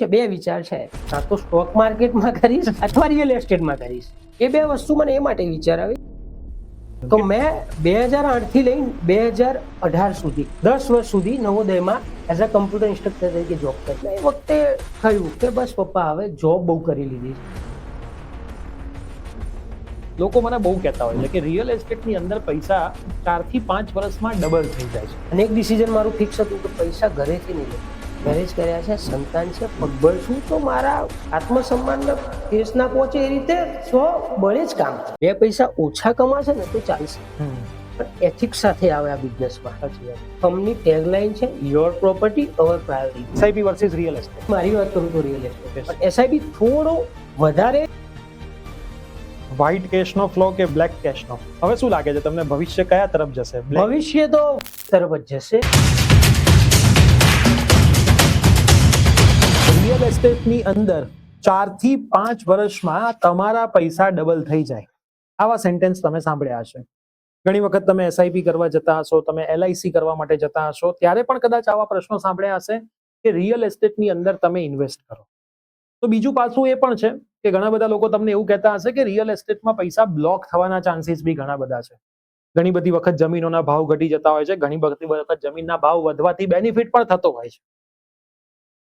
કે બે વિચાર છે, કાં તો સ્ટોક માર્કેટમાં કરીશ અથવા રિયલ એસ્ટેટમાં કરીશ. એ બે વસ્તુ મને એ માટે વિચાર આવી તો મેં 2008 થી લઈને 2018 સુધી 10 વર્ષ સુધી નવોદયમાં એઝ અ કમ્પ્યુટર ઇન્સ્ટ્રક્ટર તરીકે જોબ કરી. એ વખતે થયું કે બસ પપ્પા હવે જોબ બહુ કરી લીધી છે. લોકો મને બહુ કહેતા હોય છે કે રિયલ એસ્ટેટની અંદર પૈસા 4 થી 5 વર્ષમાં ડબલ થઈ જાય છે. અને એક ડિસિઝન મારું ફિક્સ હતું કે પૈસા ઘરેથી નહીં લે, ઘરે જ કર્યા છે, સંતાન છે, પગભર છું, તો મારા આત્મસન્માનને ઠેસ ના પહોંચે એ રીતે બળે જ કામ. બે પૈસા ઓછા કમાશે ને તો ચાલશે, પણ એથિક્સ સાથે આવે આ બિઝનેસમાં. કંપની ટેગલાઇન છે your property our priority. SIP versus real estate. મારી વાત કરું તો રિયલ એસ્ટેટ, પણ એસઆઈપી થોડો વધારે. વ્હાઇટ કેશનો ફ્લો કે બ્લેક કેશનો, હવે શું લાગે છે તમને ભવિષ્ય કયા તરફ જશે? ભવિષ્ય તો તરફ જ જશે. રિયલ એસ્ટેટની અંદર 4 થી 5 વર્ષમાં તમારા પૈસા ડબલ થઈ જાય, આવા સેન્ટેન્સ તમે સાંભળ્યા હશે. ઘણી વખત તમે એસઆઈપી કરવા જતા હશો, તમે એલઆઈસી કરવા માટે જતા હશો, ત્યારે પણ કદાચ આવા પ્રશ્નો સાંભળ્યા હશે કે રિયલ એસ્ટેટની અંદર તમે ઇન્વેસ્ટ કરો. તો બીજું પાસું એ પણ છે કે ઘણા બધા લોકો તમને એવું કહેતા હશે કે રિયલ એસ્ટેટમાં પૈસા બ્લોક થવાના ચાન્સીસ બી ઘણા બધા છે. ઘણી બધી વખત જમીનોના ભાવ ઘટી જતા હોય છે, ઘણી બધી વખત જમીનના ભાવ વધવાથી બેનિફિટ પણ થતો હોય છે.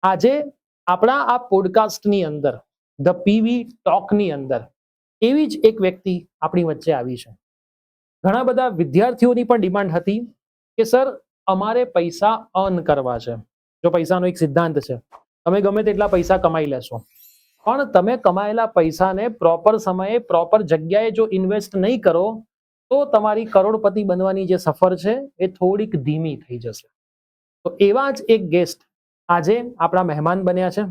આજે આપણા આ પોડકાસ્ટની અંદર, ધ પીવી ટોકની અંદર એવી જ એક વ્યક્તિ આપણી વચ્ચે આવી છે. ઘણા બધા વિદ્યાર્થીઓની પણ ડિમાન્ડ હતી કે સર અમારે પૈસા અર્ન કરવા છે. જો પૈસાનો એક સિદ્ધાંત છે, તમે ગમે તેટલા પૈસા કમાઈ લેશો, પણ તમે કમાયેલા પૈસાને પ્રોપર સમયે પ્રોપર જગ્યાએ જો ઇન્વેસ્ટ નહીં કરો તો તમારી કરોડપતિ બનવાની જે સફર છે એ થોડીક ધીમી થઈ જશે. તો એવા જ એક ગેસ્ટ આજે આપણા મહેમાન બન્યા છે,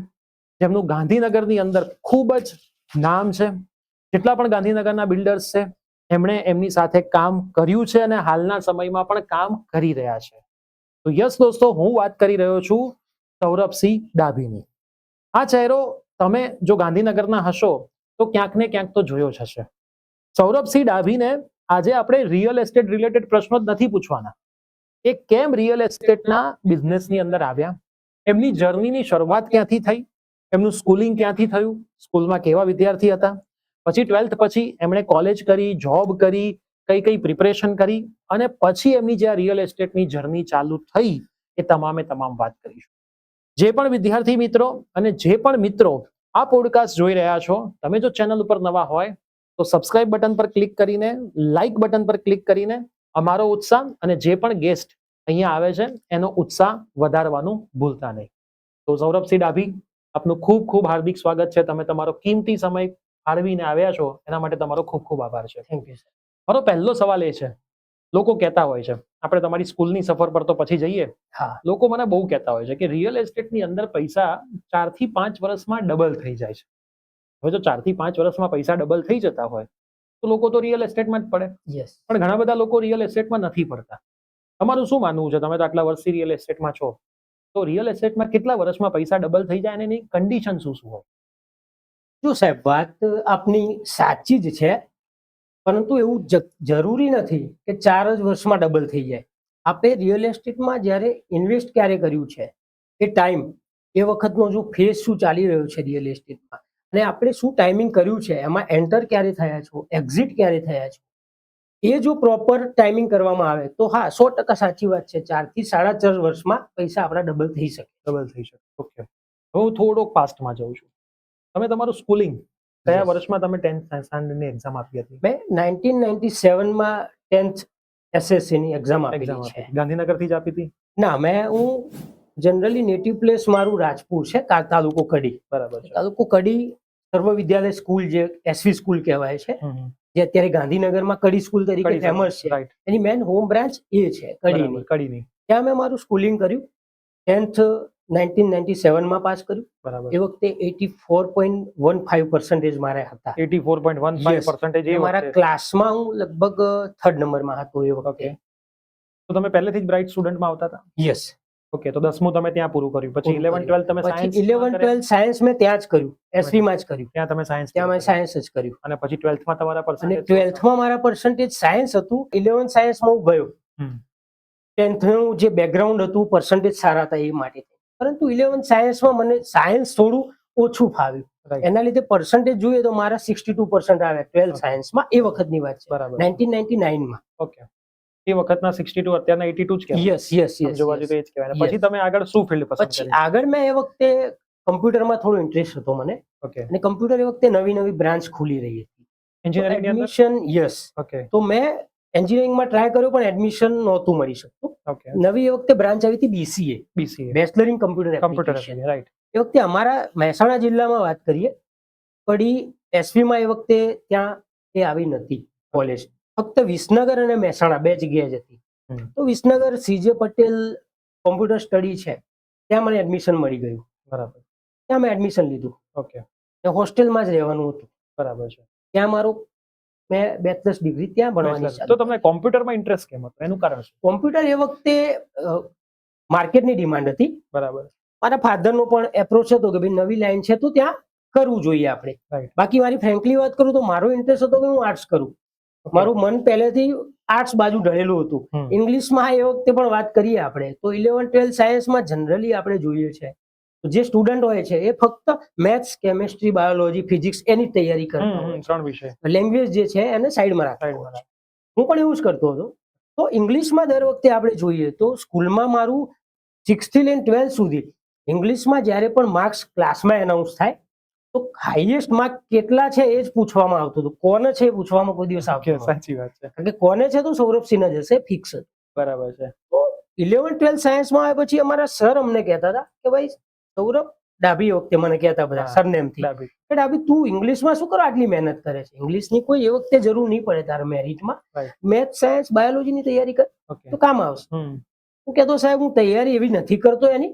જેમનું ગાંધીનગરની અંદર ખૂબ જ નામ છે. જેટલા પણ ગાંધીનગરના બિલ્ડર્સ છે એમણે એમની સાથે કામ કર્યું છે અને હાલના સમયમાં પણ કામ કરી રહ્યા છે. તો યસ દોસ્તો, હું વાત કરી રહ્યો છું સૌરભસિંહ ડાભીની. આ ચહેરો તમે જો ગાંધીનગરના હશો તો ક્યાંક ને ક્યાંક તો જોયો જ હશે. સૌરભસિંહ ડાભીને આજે આપણે રિયલ એસ્ટેટ રિલેટેડ પ્રશ્નો જ નથી પૂછવાના. એ કેમ રિયલ એસ્ટેટના બિઝનેસની અંદર આવ્યા, એમની જર્નીની શરૂઆત ક્યાંથી થઈ, એમનું સ્કૂલિંગ ક્યાંથી થયું, સ્કૂલમાં કેવા વિદ્યાર્થી હતા, પછી 12th પછી એમણે કોલેજ કરી, જોબ કરી, કઈ કઈ પ્રિપરેશન કરી, અને પછી એમની જે રિયલ એસ્ટેટની જર્ની ચાલુ થઈ એ તમામે તમામ વાત કરીશું. જે પણ વિદ્યાર્થી મિત્રો અને જે પણ મિત્રો આ પોડકાસ્ટ જોઈ રહ્યા છો, તમે જો ચેનલ ઉપર નવા હોય તો સબસ્ક્રાઇબ બટન પર ક્લિક કરીને, લાઇક બટન પર ક્લિક કરીને અમારો ઉત્સાહ અને જે પણ ગેસ્ટ અહીંયા આવે છે એનો ઉત્સાહ વધારવાનું ભૂલતા નહીં. તો સૌરભસિંહ ડાભી, આપનું ખૂબ ખૂબ હાર્દિક સ્વાગત છે. તમે તમારો કિંમતી સમય ફાળવીને આવ્યા છો એના માટે તમારો ખૂબ ખૂબ આભાર છે. Thank you sir. મારો પહેલો સવાલ એ છે, લોકો કહેતા હોય છે, આપણે તમારી સ્કૂલની સફર પર તો પછી જઈએ, હા, લોકો મને બહુ કહેતા હોય છે કે રિયલ એસ્ટેટની અંદર પૈસા 4 થી 5 વર્ષમાં ડબલ થઈ જાય છે. હવે જો 4 થી 5 વર્ષમાં પૈસા ડબલ થઈ જતા હોય તો લોકો તો રિયલ એસ્ટેટમાં જ પડે, યસ. પણ ઘણા બધા લોકો રિયલ એસ્ટેટમાં નથી પડતા. તમારું શું માનવું છે? તમે તો આટલા વર્ષથી રિયલ એસ્ટેટમાં છો, તો રિયલ એસ્ટેટમાં કેટલા વર્ષમાં પૈસા ડબલ થઈ જાય અને એની કન્ડિશન શું શું હોય? જો સાહેબ, વાત આપની સાચી જ છે, પરંતુ એવું જરૂરી નથી કે 4 જ વર્ષમાં ડબલ થઈ જાય. આપણે રિયલ એસ્ટેટમાં જ્યારે ઇન્વેસ્ટ ક્યારે કર્યું છે, એ ટાઈમ, એ વખતનો જો ફેઝ શું ચાલી રહ્યો છે રિયલ એસ્ટેટમાં, અને આપણે શું ટાઈમિંગ કર્યું છે, એમાં એન્ટર ક્યારે થયા છો, એક્ઝિટ ક્યારે થયા છો, એ જો પ્રોપર ટાઈમિંગ કરવામાં આવે તો હા, 100% સાચી વાત છે, 4 થી 4.5 વર્ષમાં પૈસા આપણા ડબલ થઈ શકે. ડબલ થઈ શકે. ઓકે, હવે હું થોડોક પાસ્ટમાં જાઉં છું. તમે તમારું સ્કૂલિંગ કયા Yes. વર્ષમાં તમે 10th સ્ટાન્ડર્ડની એક્ઝામ આપી હતી? મેં 1997માં 10th એસએસસીની એક્ઝામ આપી એક્ઝામ છે. આપી ગાંધીનગરથી જ આપી હતી? ના, હું જનરલી નેટિવ પ્લેસ મારું રાજપુર છે, તાલુકો કડી. બરાબર છે. તાલુકો કડી સર્વ વિદ્યાલય સ્કૂલ, જે એસવી સ્કૂલ કહેવાય છે, જે અત્યારે ગાંધીનગરમાં કડી સ્કૂલ તરીકે કડી ફેમસ છે, રાઈટ. એની મેન હોમ બ્રાન્ચ એ છે કડીની. કડીની. ત્યાં મેં મારું સ્કૂલિંગ કર્યું. 10th 1997માં પાસ કર્યું. બરાબર. એ વખતે 84.15% મારે હતા. 84.15% એ મારા વખતે. ક્લાસમાં હું લગભગ 3rd નંબરમાં હતો એ વખતે. ઓકે. તો તમે પહેલેથી જ બ્રાઇટ સ્ટુડન્ટમાં આવતા હતા? યસ. ઓકે, તો 10મું તમે ત્યાં પૂરું કર્યું, પછી 11 12 તમે સાયન્સ? 11 12 સાયન્સ મેં ત્યાં જ કર્યું, એસવીમાં જ કર્યું. ત્યાં તમે સાયન્સ? ત્યાં મેં સાયન્સ જ કર્યું. અને પછી 12thમાં તમારા અને પર્સન્ટેજ? 12thમાં મારા પર્સન્ટેજ સાયન્સ હતું, 11 સાયન્સમાં હું ગયો. 10thનું જે બેકગ્રાઉન્ડ હતું, પર્સન્ટેજ સારા હતા એ માટે. પરંતુ 11th સાયન્સમાં મને સાયન્સ થોડું ઓછું ફાવ્યું. Right. એના લીધે પર્સન્ટેજ જોઈએ તો મારા 62% આવ્યા 12th Okay. સાયન્સમાં. એ વખતની વાત છે, બરાબર 1999માં. ઓકે એ વખતના 62 અત્યારના 82 જ કહેવાય. યસ આમ જોવા જઈએ તો એ જ કહેવાય. અને Yes. પછી તમે આગળ શું ફિલ્ડ પસંદ પછી કરી? આગળ મેં એ વખતે કમ્પ્યુટરમાં થોડો ઇન્ટરેસ્ટ હતો મને, ઓકે અને કમ્પ્યુટર એ વખતે નવી નવી બ્રાન્ચ ખુલી રહી હતી. એન્જિનિયરિંગ ની અંદર એડમિશન યસ, ઓકે તો મેં એન્જિનિયરિંગમાં ટ્રાય કર્યો પણ એડમિશન નહોતું મળી શકતું. ઓકે નવી એ વખતે બ્રાન્ચ આવી હતી BCA, BCA bachelor in computer computer application. Right એ વખતે અમારા મહેસાણા જિલ્લામાં વાત કરીએ, કડી SV માં એ વખતે ત્યાં એ આવી નથી કોલેજ. ફક્ત વિસનગર અને મહેસાણા બે જગ્યાએ જ હતી. હમ. તો Visnagar CJ Patel computer study છે, ત્યાં મને એડમિશન મળી ગયું. બરાબર ત્યાં મેં એડમિશન લીધું. ઓકે હોસ્ટેલમાં જ રહેવાનું હતું. બરાબર છે. ત્યાં મારું મેં બેચલર્સ ડિગ્રી ત્યાં ભણવાની Bachelor. તો તમને કોમ્પ્યુટરમાં ઇન્ટરેસ્ટ કેમ હતો એનું કારણ શું? કોમ્પ્યુટર એ વખતે માર્કેટની ડિમાન્ડ હતી. બરાબર મારા ફાધરનો પણ એપ્રોચ હતો કે ભાઈ નવી લાઈન છે તો ત્યાં કરવું જોઈએ આપણે. Right. બાકી મારી ફ્રેન્કલી વાત કરું તો મારો ઇન્ટરેસ્ટ હતો કે હું આર્ટ્સ કરું. મારું મન પહેલેથી આર્ટ્સ બાજુ ઢળેલું હતું. હમ. ઇંગ્લિશમાં એ વખતે પણ વાત કરીએ આપણે તો 11th 12th સાયન્સમાં જનરલી આપણે જોઈએ છે જે સ્ટુડન્ટ હોય છે એ ફક્ત મેથ્સ, કેમેસ્ટ્રી, બાયોલોજી, ફિઝિક્સ એની તૈયારી કરતા હોય છે. ત્રણ વિષય લેંગ્વેજ જે છે એને સાઈડમાં રાખતા હોય છે. હું પણ એવું જ કરતો હતો. તો ઇંગ્લિશમાં દર વખતે આપણે જોઈએ તો સ્કૂલમાં મારું 6th થી લઈને 12th સુધી ઇંગ્લિશમાં જ્યારે પણ માર્ક્સ ક્લાસમાં એનાઉન્સ થાય તો હાઈએસ્ટ માર્ક કેટલા છે એ જ પૂછવામાં આવતું હતું. કોને છે એ પૂછવામાં કોઈ દિવસ આવતું નહોતું. સાચી વાત છે. કારણ કે કોને છે તો સૌરભસિંહ જ હશે, ફિક્સ. બરાબર છે. તો 11th 12th સાયન્સમાં આવ્યા પછી અમારા સર અમને કહેતા હતા કે ભાઈ સૌરભ, ડાભી વખતે મને કહેતા બધા હા, સરનેમથી ડાબી. કે ડાભી તું ઇંગ્લિશમાં શું કરો આટલી મહેનત કરે છે? ઇંગ્લિશની કોઈ એ વખતે જરૂર નહીં પડે તારા મેરિટમાં. Right. મેથ્સ, સાયન્સ, બાયોલોજીની તૈયારી કર ઓકે તો કામ આવશે. હમ હું કહેતો સાહેબ હું તૈયારી એવી નથી કરતો એની,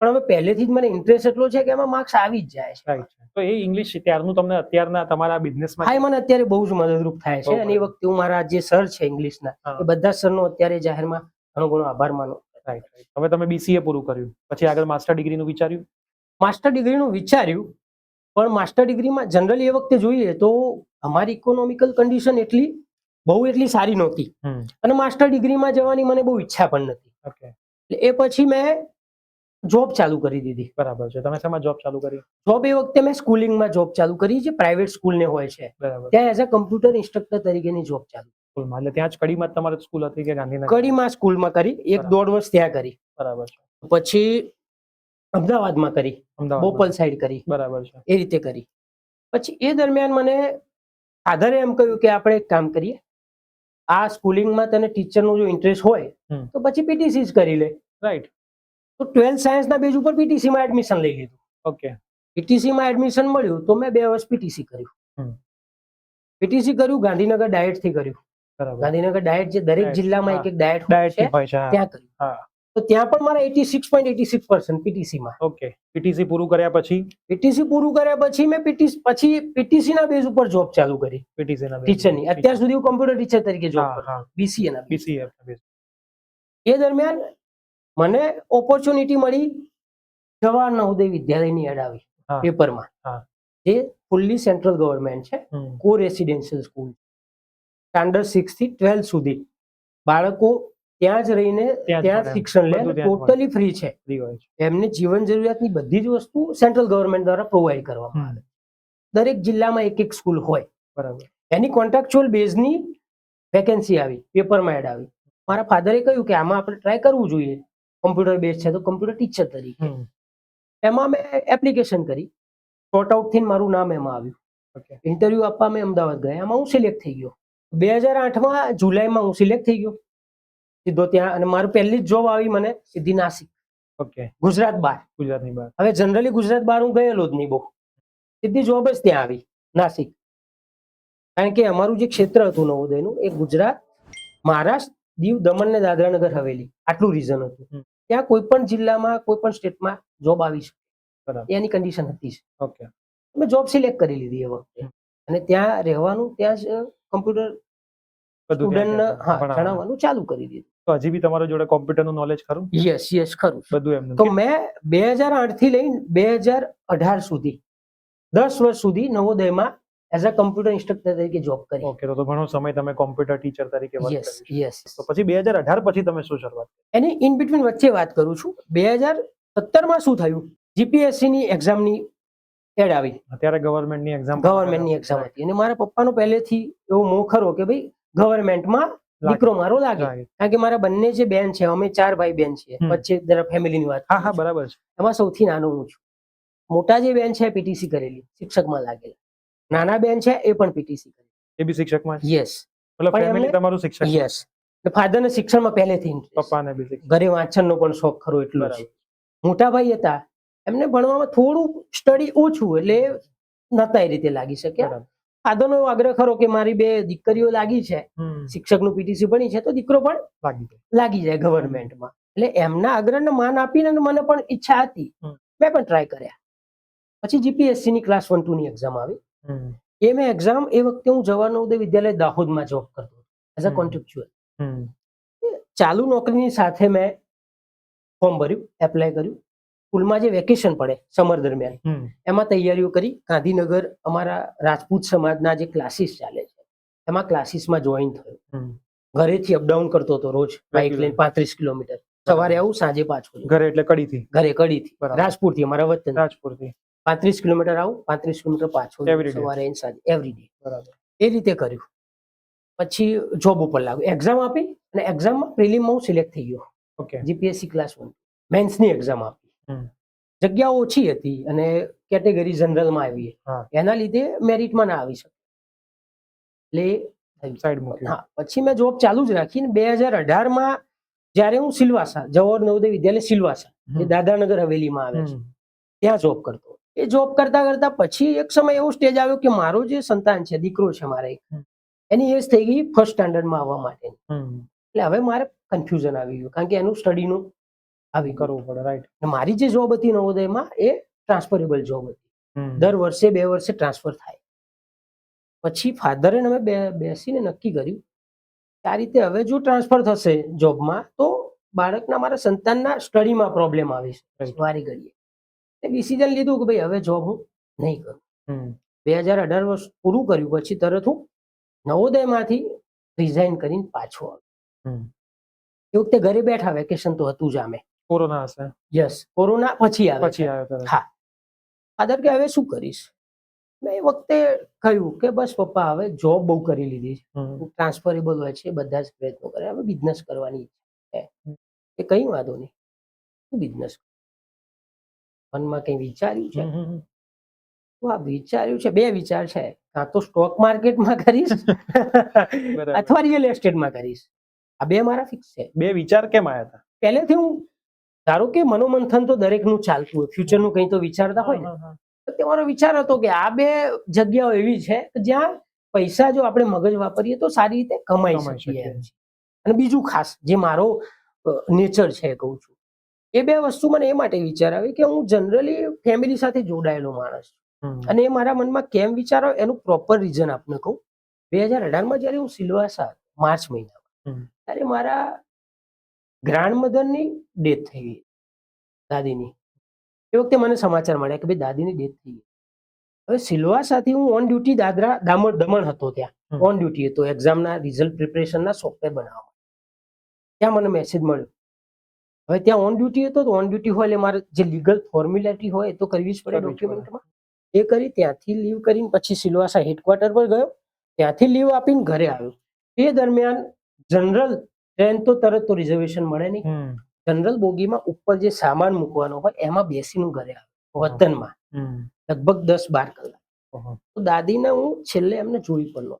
પણ હવે પહેલેથી જ મને ઇન્ટરેસ્ટ એટલો છે કે એમાં માર્ક્સ આવી જ જાય છે. રાઈટ. તો એ ઇંગ્લિશ ત્યારનું તમને અત્યારના તમારા બિઝનેસમાં હા, એ મને અત્યારે બહુ જ મદદરૂપ થાય છે. બહુ અને એ વખતે હું મારા જે સર છે ઇંગ્લિશના હા. એ બધા સરનો અત્યારે જાહેરમાં ઘણો ઘણો આભાર માનું. Right right. હવે તમે BCA પૂરું કર્યું પછી આગળ માસ્ટર ડિગ્રીનું વિચાર્યું? માસ્ટર ડિગ્રીનું વિચાર્યું, પણ માસ્ટર ડિગ્રીમાં જનરલી એ વખતે જોઈએ તો અમારી ઇકોનોમિકલ કન્ડિશન એટલી સારી નહોતી, અને માસ્ટર ડિગ્રીમાં જવાની મને બહુ ઈચ્છા પણ નથી. ઓકે એટલે એ પછી મેં જોબ ચાલુ કરી દીધી. બરાબર છે. તમે શેમાં જોબ ચાલુ કરી? જોબ એ વખતે મેં સ્કૂલિંગમાં જોબ ચાલુ કરી, જે પ્રાઇવેટ સ્કૂલને હોય છે બરાબર ત્યાં એઝ અ કમ્પ્યુટર ઇન્સ્ટ્રક્ટર તરીકેની જોબ ચાલુ. સ્કૂલમાં એટલે ત્યાં જ કડીમાં જ તમારી સ્કૂલ હતી કે ગાંધીનગર? કડીમાં સ્કૂલમાં કરી, 1-1.5 વર્ષ ત્યાં કરી. બરાબર છે. પછી અમદાવાદમાં કરી, અમદાવાદ બોપલ સાઈડ કરી, બરાબર છે. એ રીતે કરી. પછી એ દરમિયાન મને ફાધરે એમ કહ્યું કે આપણે એક કામ કરીએ, આ સ્કૂલિંગમાં તને ટીચરનો જો ઇન્ટરેસ્ટ હોય તો પછી PTC જ કરી લે. રાઈટ. તો 12th સાયન્સના બેઝ ઉપર PTC માં એડમિશન લઈ લીધું. ઓકે PTC માં એડમિશન મળ્યું તો મેં 2 વર્ષ PTC કર્યું. PTC કર્યું, ગાંધીનગર ડાયટ થી કર્યું. બરાબર. ગાંધીનગર ડાયટ જે દરેક Diet, જિલ્લામાં એક એક ડાયટ હોય છે હોય છે. ત્યાં કર્યું. હા. તો ત્યાં પણ મારા 86.86% PTC માં. ઓકે. PTC પૂરું કર્યા પછી PTC પૂરું કર્યા પછી મેં PTC ના બેઝ ઉપર જોબ ચાલુ કરી, PTC ના ટીચરની. અત્યાર સુધી હું કમ્પ્યુટર ટીચર તરીકે જોબ હા, કરું, હા. BCA ના base. BCA base. એ દરમિયાન મને ઓપોર્ચ્યુનિટી મળી, જવાહર નવોદય વિદ્યાલયની એડ આવી હા. પેપરમાં, હા. જે ફુલ્લી સેન્ટ્રલ ગવર્મેન્ટ છે, કો રેસિડેન્શિયલ સ્કૂલ. સ્ટાન્ડર્ડ 6 થી 12 સુધી બાળકો ત્યાં જ રહીને ત્યાં જ ત્યાં ભણે. શિક્ષણ લે, બધું ત્યાં જ ટોટલી ફ્રી છે. ફ્રી હોય છે. એમને જીવન જરૂરિયાતની બધી જ વસ્તુ સેન્ટ્રલ ગવર્મેન્ટ દ્વારા પ્રોવાઈડ કરવામાં આવે. દરેક જિલ્લામાં એક એક સ્કૂલ હોય. બરાબર. એની કોન્ટ્રાક્ચ્યુઅલ બેઝની વેકેન્સી આવી, પેપરમાં એડ આવી. મારા ફાધરે કહ્યું કે આમાં આપણે ટ્રાય કરવું જોઈએ, કમ્પ્યુટર બેઝ છે તો કમ્પ્યુટર ટીચર તરીકે. એમાં મેં એપ્લિકેશન કરી, શોર્ટ આઉટ થઈને મારું નામ એમાં આવ્યું. ઓકે. ઇન્ટરવ્યુ આપવા મેં અમદાવાદ ગયા, એમાં હું સિલેક્ટ થઈ ગયો. 2008માં જુલાઈમાં હું સિલેક્ટ થઈ ગયો સીધો ત્યાં, અને મારું પહેલી જ જોબ આવી મને સીધી નાસિક, ઓકે. ગુજરાત બહાર. ગુજરાતની બહાર. હવે જનરલી ગુજરાત બહાર હું ગયેલો જ નહીં બહુ, સીધી જોબ જ ત્યાં આવી નાસિક. કારણ કે અમારું જે ક્ષેત્ર હતું નવોદયનું એ ગુજરાત, મહારાષ્ટ્ર, દીવ, દમણ ને દાદરા નગર હવેલી, આટલું રીઝન હતું. ત્યાં કોઈ પણ જિલ્લામાં કોઈ પણ સ્ટેટમાં જોબ આવી શકે, બરાબર. એની કન્ડિશન હતી. ઓકે. મેં જોબ સિલેક્ટ કરી લીધી એ વખતે, અને ત્યાં રહેવાનું, ત્યાં જ કમ્પ્યુટર સ્ટુડન્ટ ભણાવવાનું ચાલુ કરી દીધું. તો હજી બી તમારા જોડે કોમ્પ્યુટરનું નોલેજ ખરું? યસ ખરું. બધું એમનું. તો મેં 2008 થી લઈને 2018 સુધી 10 વર્ષ સુધી નવોદયમાં એઝ અ કમ્પ્યુટર ઇન્સ્ટ્રક્ટર તરીકે જોબ કરી. ઓકે. તો ઘણો સમય તમે કોમ્પ્યુટર ટીચર તરીકે વર્ક કર્યું છે. યસ. તો પછી 2018 પછી તમે શું શરૂઆત કરી? એની ઇન બિટવીન વચ્ચે વાત કરું છું. 17માં શું થયું, જીપીએસસી ની એક્ઝામની એડ આવી, અત્યારે ગવર્મેન્ટની એક્ઝામ ગવર્મેન્ટની એક્ઝામ હતી, અને મારા પપ્પાનો પહેલેથી એવો મોહ ખરો કે ભાઈ ગવર્મેન્ટમાં દીકરો મારો લાગે, કારણ કે મારા બંને જે બેન છે, અમે 4 ભાઈ બેન છીએ, વચ્ચે જરા ફેમિલીની વાત હા હા બરાબર છે. એમાં સૌથી નાનો હું છું. મોટા જે બેન છે પીટીસી કરેલી, શિક્ષકમાં લાગેલા. નાના બેન છે એ પણ પીટીસી કરેલી. એ બી શિક્ષકમાં છે? યસ. મતલબ પણ ફેમિલી એમને- તમારું શિક્ષક? યસ. ફાધરને શિક્ષણમાં પહેલેથી ઇન્ટરેસ્ટ, પપ્પાને બી શિક્ષક. ઘરે વાંચનનો પણ શોખ ખરો એટલો જ. બરાબર. મોટા ભાઈ હતા, એમને ભણવામાં થોડું સ્ટડી ઓછું, એટલે નતા એ રીતે લાગી શક્યા. બરાબર. ફાધરનો એવો આગ્રહ ખરો કે મારી 2 દીકરીઓ લાગી છે, શિક્ષકનું પીટીસી ભણી છે, તો દીકરો પણ લાગી જાય. લાગી જાય ગવર્મેન્ટમાં. એટલે એમના આગ્રહને માન આપીને મને પણ ઈચ્છા હતી, મેં પણ ટ્રાય કર્યા. પછી જીપીએસસી ની ક્લાસ 1 2 ની એક્ઝામ આવી. એ મેં એક્ઝામ, એ વખતે હું જવાહર નવોદય વિદ્યાલય દાહોદમાં જોબ કરતો એઝ અ કોન્ટ્રાક્ચ્યુઅલ. ચાલુ નોકરીની સાથે મેં ફોર્મ ભર્યું, એપ્લાય કર્યું. સ્કૂલમાં જે વેકેશન પડે સમર દરમિયાન, એમાં તૈયારીઓ કરી. ગાંધીનગર અમારા રાજપૂત સમાજના જે ક્લાસીસ ચાલે છે, એમાં ક્લાસીસમાં જોઈન થયો. ઘરેથી અપડાઉન કરતો હતો રોજ, બાઇક લઈને 35 કિલોમીટર. સવારે આવું, સાંજે પાછું. ઘરે એટલે કડીથી? ઘરે કડીથી, બરાબર. રાજપુરથી, અમારા વતન. રાજપુરથી 35 કિલોમીટર આવું, 35 કિલોમીટર પાછું, Every day. સવારે અને સાંજે, એવરી ડે. બરાબર. એ રીતે કર્યું. પછી જોબ ઉપર લાગ્યું, એક્ઝામ આપી, અને એક્ઝામમાં પ્રિલિમમાં હું સિલેક્ટ થઈ ગયો. ઓકે. જીપીએસસી ક્લાસ 1 મેન્સની એક્ઝામ આપી. જગ્યાઓ ઓછી હતી અને કેટેગરી જનરલમાં આવી, એના લીધે મેરિટમાં ના આવી શકે, એટલે સાઈડ મૂકી. હા, પછી મેં જોબ ચાલુ જ રાખી. 2018માં જ્યારે હું સિલવાસા, જવાહર નવોદય વિદ્યાલય સિલવાસા, જે દાદરાનગર હવેલીમાં આવે છે, ત્યાં જોબ કરતો. એ જોબ કરતા કરતા પછી એક સમય એવો સ્ટેજ આવ્યો કે મારો જે સંતાન છે, દીકરો છે મારે, એની એજ થઈ ગઈ ફર્સ્ટ સ્ટાન્ડર્ડમાં આવવા માટે. એટલે હવે મારે કન્ફ્યુઝન આવી ગયું, કારણ કે એનું સ્ટડીનું આવી કરવું પડે. રાઈટ. મારી જે જોબ હતી નવોદયમાં, એ ટ્રાન્સફરેબલ જોબ હતી, દર વર્ષે 2 વર્ષે ટ્રાન્સફર થાય. પછી ફાધરે અમે બેસીને નક્કી કર્યું કે આ રીતે હવે જો ટ્રાન્સફર થશે જોબમાં, તો બાળકના, મારા સંતાનના સ્ટડીમાં પ્રોબ્લેમ આવે છે વારી ઘડીએ. ડિસિઝન લીધું કે ભાઈ હવે જોબ હું નહીં કરું. 2018 વર્ષ પૂરું કર્યું પછી તરત હું નવોદયમાંથી રિઝાઇન કરીને પાછો આવ્યો. એ વખતે ઘરે બેઠા, વેકેશન તો હતું જ. આમે કોરોના હશે? યસ, કોરોના પછી પછી આવ્યો. આવ્યો. હા. ફાધર કે હવે શું કરીશ? મેં એ વખતે કહ્યું કે બસ પપ્પા, હવે જોબ બહુ કરી લીધી છે, ટ્રાન્સફરેબલ હોય છે, બધા જ પ્રયત્નો કરે, હવે બિઝનેસ કરવાની છે. એ કઈ વાંધો નહીં, શું બિઝનેસ મનમાં કઈ વિચાર્યું છે? તો આ વિચાર્યું છે, 2 વિચાર છે, કાં તો સ્ટોક માર્કેટમાં કરીશ અથવા રિયલ એસ્ટેટમાં કરીશ. આ 2 મારા ફિક્સ છે. 2 વિચાર કેમ આવ્યા હતા? પહેલેથી હું, ધારો કે મનોમંથન તો દરેકનું ચાલતું હોય, ફ્યુચરનું કંઈ તો વિચારતા હોય ને, તો તમારો વિચાર હતો કે આ 2 જગ્યાઓ એવી છે કે જ્યાં પૈસા જો આપણે મગજ વાપરીએ તો સારી રીતે કમાઈ શકીએ એમ છે. અને બીજું ખાસ જે મારો નેચર છે, કહું છું, એ 2 વસ્તુ મને એ માટે વિચાર આવી કે હું જનરલી ફેમિલી સાથે જોડાયેલો માણસ છું, અને એ મારા મનમાં કેમ વિચાર આવે એનું પ્રોપર રીઝન આપને કહું. 2018માં જ્યારે હું સિલવાસા, માર્ચ મહિનામાં, ત્યારે મારા ગ્રાન્ડમધરની ડેથ થઈ ગઈ, દાદીની. એ વખતે મને સમાચાર મળ્યા કે ભાઈ દાદીની ડેથ થઈ ગઈ. હવે સિલવાસાથી હું ઓન ડ્યુટી દમણ હતો, ત્યાં ઓન ડ્યુટી હતો એક્ઝામના રિઝલ્ટ પ્રિપરેશનના સોફ્ટવેર બનાવવા. ત્યાં મને મેસેજ મળ્યો. હવે ત્યાં ઓન ડ્યુટી હતો, તો ઓન ડ્યુટી હોય એટલે મારે જે લીગલ ફોર્મ્યુલાટી હોય એ તો કરવી જ પડે ડોક્યુમેન્ટમાં. એ કરી, ત્યાંથી લીવ કરીને પછી સિલવાસા હેડક્વાર્ટર પર ગયો, ત્યાંથી લીવ આપીને ઘરે આવ્યો. એ દરમિયાન જનરલ ટ્રેન તો તરત તો રિઝર્વેશન મળે નહીં, જનરલ બોગીમાં ઉપર જે સામાન મૂકવાનો હોય એમાં બેસીને ઘરે આવ્યો, વતનમાં, લગભગ 10-12 કલાક. તો દાદીને હું છેલ્લે એમને જોઈ પણ